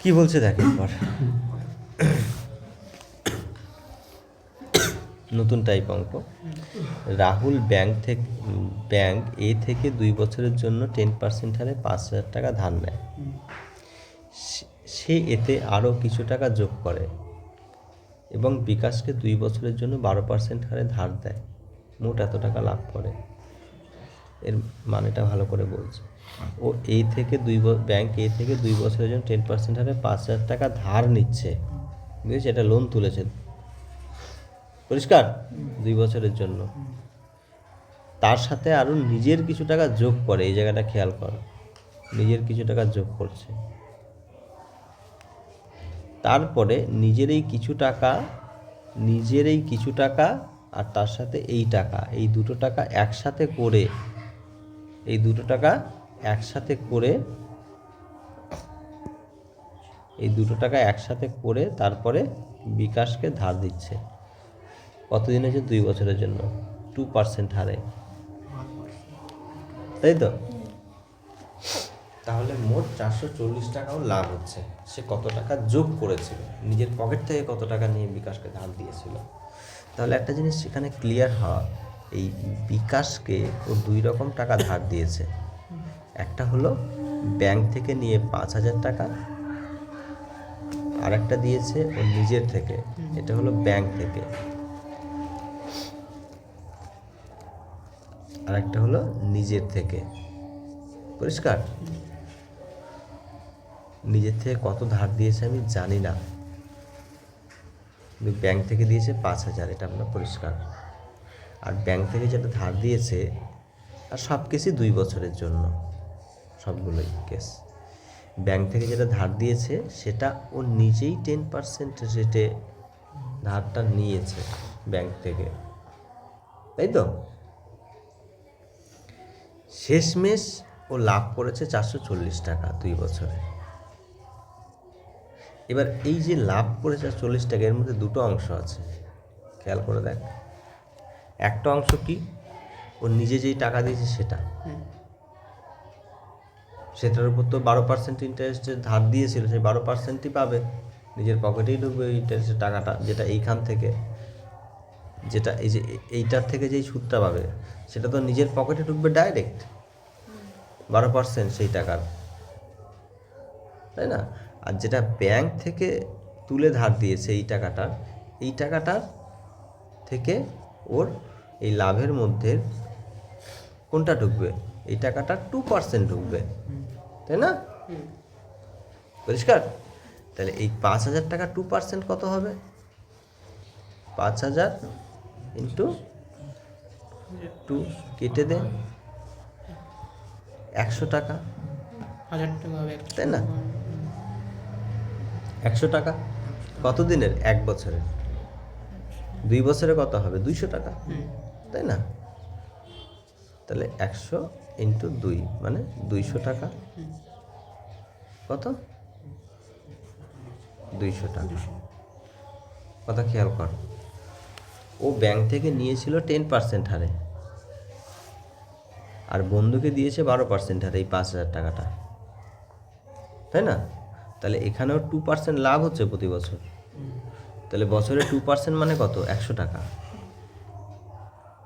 [SPEAKER 1] কি বলছে। দেখ এরপর নতুন টাইপ অঙ্ক। রাহুল ব্যাংক এ থেকে 2 বছরের জন্য 10% হারে 5,000 টাকা ধার নেয়। সে এতে আরও কিছু টাকা যোগ করে এবং বিকাশকে 2 বছরের জন্য 12% হারে ধার দেয়, মোট এত টাকা লাভ করে। এর মানেটা ভালো করে বলছে। ও ব্যাংক এ থেকে 2 বছরের জন্য 10% হারে 5,000 টাকা ধার নিচ্ছে, বুঝেছি? এটা লোন তুলেছে, পরিষ্কার? 2 বছরের জন্য। তার সাথে আরও নিজের কিছু টাকা যোগ করে, এই জায়গাটা খেয়াল কর, নিজের কিছু টাকা যোগ করছে। তারপরে নিজের এই কিছু টাকা আর তার সাথে এই টাকা, এই দুটো টাকা একসাথে করে তারপরে বিকাশকে ধার দিচ্ছে। কতদিনের জন্য? 2 বছরের জন্য, 2% হারে, তাই তো? তাহলে মোট 440 টাকাও লাভ হচ্ছে। সে কত টাকা যোগ করেছিল, নিজের পকেট থেকে কত টাকা নিয়ে বিকাশকে ধার দিয়েছিল। তাহলে একটা জিনিস সেখানে ক্লিয়ার হওয়া, এই বিকাশকে ও 2 রকম টাকা ধার দিয়েছে। একটা হলো ব্যাংক থেকে নিয়ে 5,000 টাকা, আর একটা দিয়েছে ও নিজের থেকে, এটা হলো ব্যাংক থেকে, আর একটা হলো নিজের থেকে। পরিষ্কার? নিজের থেকে কত ধার দিয়েছে আমি জানি না, কিন্তু ব্যাংক থেকে দিয়েছে 5,000, এটা আমরা পরিষ্কার। আর ব্যাংক থেকে যেটা ধার দিয়েছে, আর সব কেসই 2 বছরের জন্য, সবগুলোই কেস। ব্যাংক থেকে যেটা ধার দিয়েছে সেটা ও নিজেই 10% রেটে ধারটা নিয়েছে ব্যাংক থেকে, তাই তো? শেষমেশ ও লাভ করেছে 440 টাকা 2 বছরে। এবার এই যে লাভ করেছে 40 টাকা, এর মধ্যে দুটো অংশ আছে, খেয়াল করে দেখ। একটা অংশ কি? ও নিজে যেই টাকা দিয়েছে সেটার উপর তো 12% ইন্টারেস্টের ধার দিয়েছিল, সেই 12%ই পাবে, নিজের পকেটেই ঢুকবে ইন্টারেস্টের টাকাটা, যেটা এইখান থেকে, যেটা এই যে এইটার থেকে যেই সুদটা পাবে সেটা তো নিজের পকেটে ঢুকবে ডাইরেক্ট, 12% সেই টাকার, তাই না? আর যেটা ব্যাংক থেকে তুলে ধার দিয়েছে এই টাকাটার থেকে ওর এই লাভের মধ্যে কোনটা ঢুকবে? এই টাকাটা 2% ঢুকবে, তাই না? পরিষ্কার? তাহলে এই 5,000 টাকা 2% কত হবে? 5,000 ইন্টু 2 কেটে দে, 100 টাকা,
[SPEAKER 3] 1,000 টাকা হবে,
[SPEAKER 1] তাই না? 100 টাকা কত দিনের? 1 বছরের। 2 বছরে কত হবে? 200 টাকা, তাই না? তাহলে 100 ইন্টু 2 মানে 200 টাকা। কত? 200 টাকা। কথা খেয়াল কর, ও ব্যাংক থেকে নিয়েছিল 10% হারে, আর বন্ধুকে দিয়েছে 12% হারে এই 5,000 টাকাটা, তাই না? তাহলে এখানেও 2% লাভ হচ্ছে প্রতি বছর। তাহলে বছরে 2% মানে কত? 100 টাকা।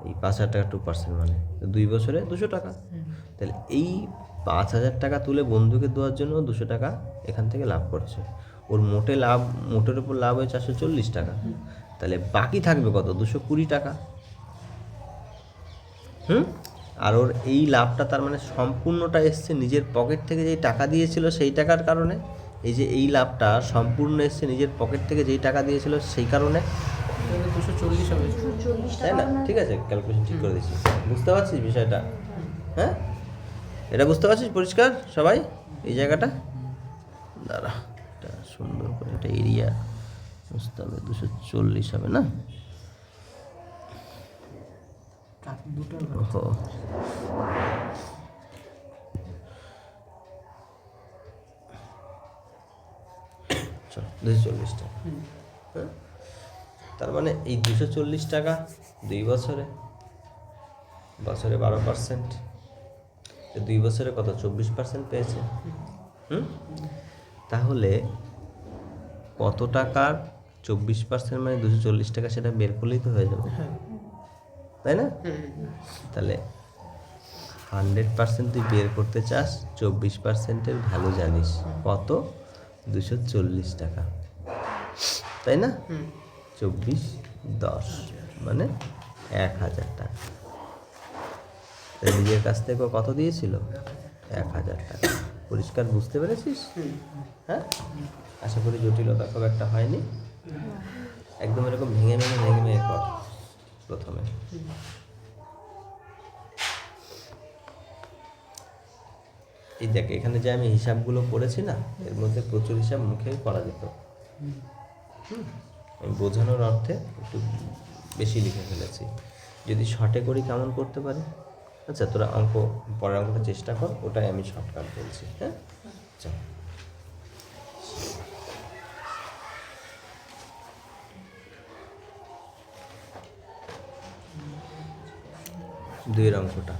[SPEAKER 1] এই 5,000 টাকা 2% মানে 2 বছরে 200 টাকা। তাহলে এই 5,000 টাকা তুলে বন্ধুকে দেওয়ার জন্য 200 টাকা এখান থেকে লাভ করছে। ওর মোটের উপর লাভ হয় 440 টাকা। তাহলে বাকি থাকবে কত? 220 টাকা। আর ওর এই লাভটা তার মানে সম্পূর্ণটা এসছে নিজের পকেট থেকে যেই টাকা দিয়েছিল সেই টাকার কারণে। এই যে এই লাভটা সম্পূর্ণ এসছে নিজের পকেট থেকে যেই টাকা দিয়েছিল সেই কারণে,
[SPEAKER 3] 240 হবে।
[SPEAKER 1] তাই না? ঠিক আছে, ক্যালকুলেশন ঠিক করে দিচ্ছি। বুঝতে পারছিস বিষয়টা? হ্যাঁ, এটা বুঝতে পারছিস পরিষ্কার সবাই? এই জায়গাটা দাঁড়া, এটা সুন্দর করে এটা এরিয়া বুঝতে হবে। 240 হবে না? ওহো, চল 240 টাকা। হ্যাঁ, তার মানে এই 240 টাকা 2 বছরে 12%, 2 বছরে কত? 24% পেয়েছে। তাহলে কত টাকার 24% মানে 240 টাকা, সেটা বের করলেই তো হয়ে যাবে, তাই না? তাহলে 100% তুই বের করতে চাস, 24%-এর ভ্যালু জানিস কত? 240 টাকা, তাই না? 24×10 মানে 1,000 টাকা। নিজের কাছ থেকে কত দিয়েছিল? 1,000 টাকা। পরিষ্কার বুঝতে পেরেছিস? হ্যাঁ, আশা করি জটিলতা খুব একটা হয়নি। একদম এরকম ভেঙে কর প্রথমে। এই দেখ, এখানে যে আমি হিসাবগুলো করেছি না, এর মধ্যে প্রচুর হিসাব মুখেই করা যেত। আমি বোঝানোর অর্থে একটু বেশি লিখে ফেলেছি। যদি শর্টে করি কেমন করতে পারি? আচ্ছা, তোরা পরের অঙ্কটা চেষ্টা কর, ওটাই আমি শর্টকাট বলছি। হ্যাঁ, চল। দুইয়ের অঙ্কটা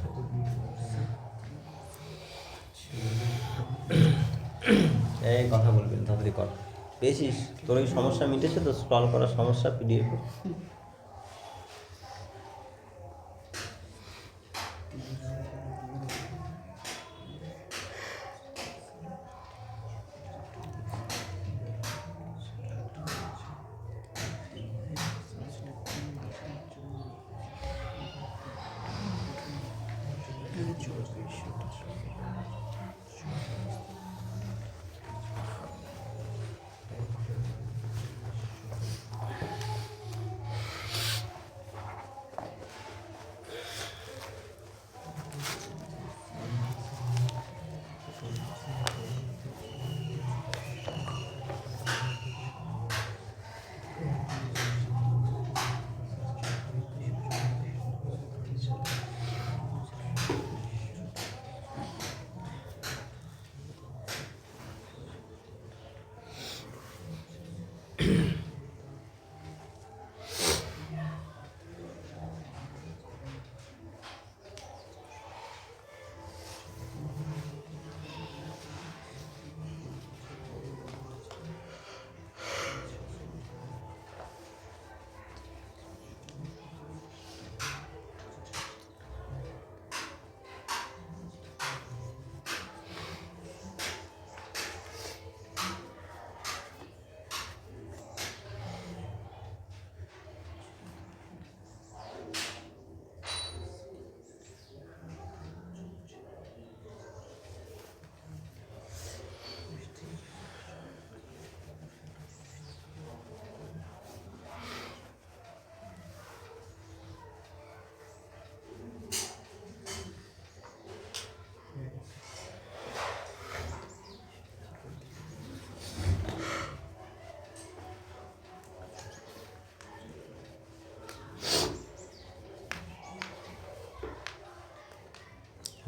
[SPEAKER 1] এই কথা বলবি না, তাড়াতাড়ি কর। পেয়েছিস? তোর ওই সমস্যা মিটেছে তো? স্ক্রল করার সমস্যা PDF?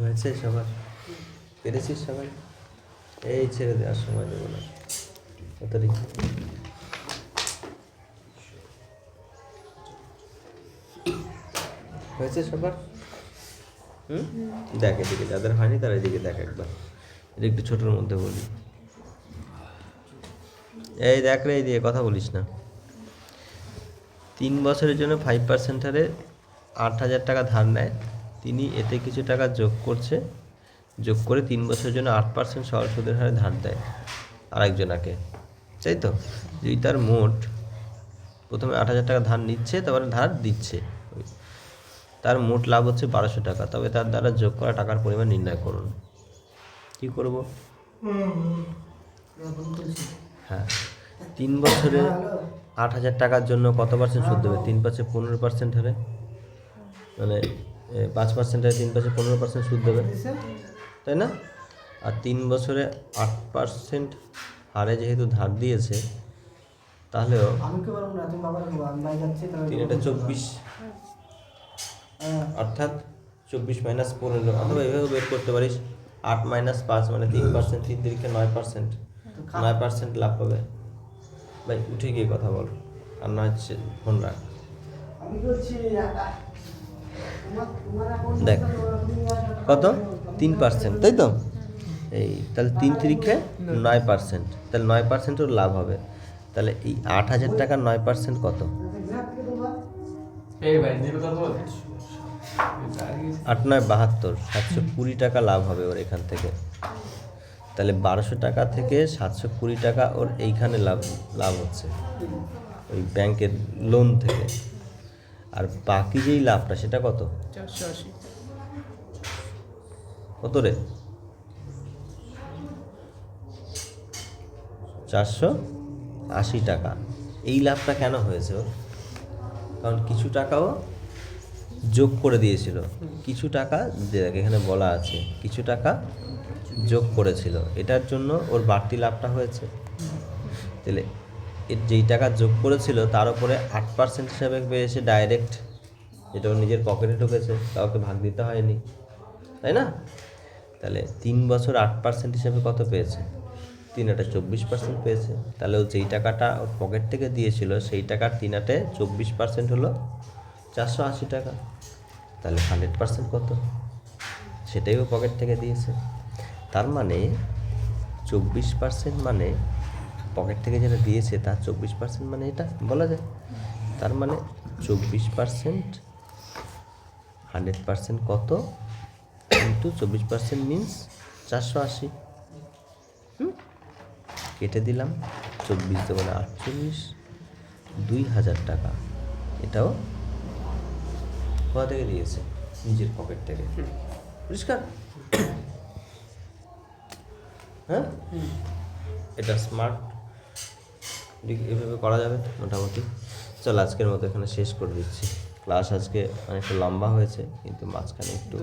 [SPEAKER 1] হয়েছে সবার? পেরেছিস সবাই? এই ছেড়ে দেওয়ার সময় দেবো না, তাড়াতাড়ি। হয়েছে সবার? দেখ এদিকে, যাদের হয়নি তারা এদিকে দেখ একবার। এটা একটু ছোটোর মধ্যে বলি। এই দেখ রে, এই দিয়ে কথা বলিস না। 3 বছরের জন্য 5% হারে 8,000 টাকা ধার নেয়, তিনি এতে কিছু টাকা যোগ করছে, যোগ করে 3 বছরের জন্য 8% সরল সুদের হারে ধার দেয় আরেকজনাকে, তাই তো? যদি তার মোট প্রথমে 8,000 টাকা ধার নিচ্ছে, তারপরে ধার দিচ্ছে, তার মোট লাভ হচ্ছে 1200 টাকা, তবে তার দ্বারা যোগ করা টাকার পরিমাণ নির্ণয় করুন। কি করব? হ্যাঁ, 3 বছরে 8,000 টাকার জন্য কত পার্সেন্ট সুদ দেবে? 3 পাঁচে 15% হারে, মানে 5% হারে 3 পাঁচে 15% সুদ দেবে, তাই না? আর 3 বছরে 8% হারে যেহেতু ধার দিয়েছে, তাহলেও 3 এটা 24, অর্থাৎ 24 মাইনাস 15, অথবা এভাবে বের করতে পারিস 8 মাইনাস 5 মানে 3%, 3 তিরিখে 9%, 9% লাভ পাবে। ভাই উঠে গিয়ে কথা বল, আর নয় ফোন রাখ। দেখ কত, 3%, তাই তো? এই তাহলে 3 তিরিখে 9%, তাহলে 9% ওর লাভ হবে। তাহলে এই 8,000 টাকার 9% কত? 8 9 72, 720 টাকা লাভ হবে ওর এখান থেকে। তাহলে 1200 টাকা থেকে 720 টাকা ওর এইখানে লাভ হচ্ছে ওই ব্যাংকের লোন থেকে। আর বাকি যেই লাভটা সেটা কত?
[SPEAKER 3] 480।
[SPEAKER 1] কত রে? 480 টাকা। এই লাভটা কেন হয়েছে ওর? কারণ কিছু টাকাও যোগ করে দিয়েছিল, কিছু টাকা দেখ এখানে বলা আছে, কিছু টাকা যোগ করেছিল, এটার জন্য ওর বাড়তি লাভটা হয়েছে। তাহলে এর যেই টাকা যোগ করেছিল তার উপরে 8% হিসাবে পেয়েছে ডাইরেক্ট, যেটা ওর নিজের পকেটে ঢুকেছে, কাউকে ভাগ দিতে হয়নি, তাই না? তাহলে 3 বছর 8% হিসাবে কত পেয়েছে? 3 আটে 24% পেয়েছে। তাহলে ও যেই টাকাটা ওর পকেট থেকে দিয়েছিল সেই টাকার 3 আটে 24% হলো 480 টাকা। তাহলে 100% কত? সেটাই ও পকেট থেকে দিয়েছে। তার মানে 24% মানে পকেট থেকে যেটা দিয়েছে তার 24% মানে এটা বলা যায়। তার মানে 24% 100% কত কিন্তু 24% মিনস 480। কেটে দিলাম, 24 দেবো না 48, 2000 টাকা। এটাও কোথা থেকে দিয়েছে? নিজের পকেট থেকে। পরিষ্কার? হ্যাঁ, এটা স্মার্ট, এভাবে করা যাবে মোটামুটি। চল আজকের মতো এখানে শেষ করে দিচ্ছি। ক্লাস আজকে অনেকটা লম্বা হয়েছে, কিন্তু মাঝখানে একটু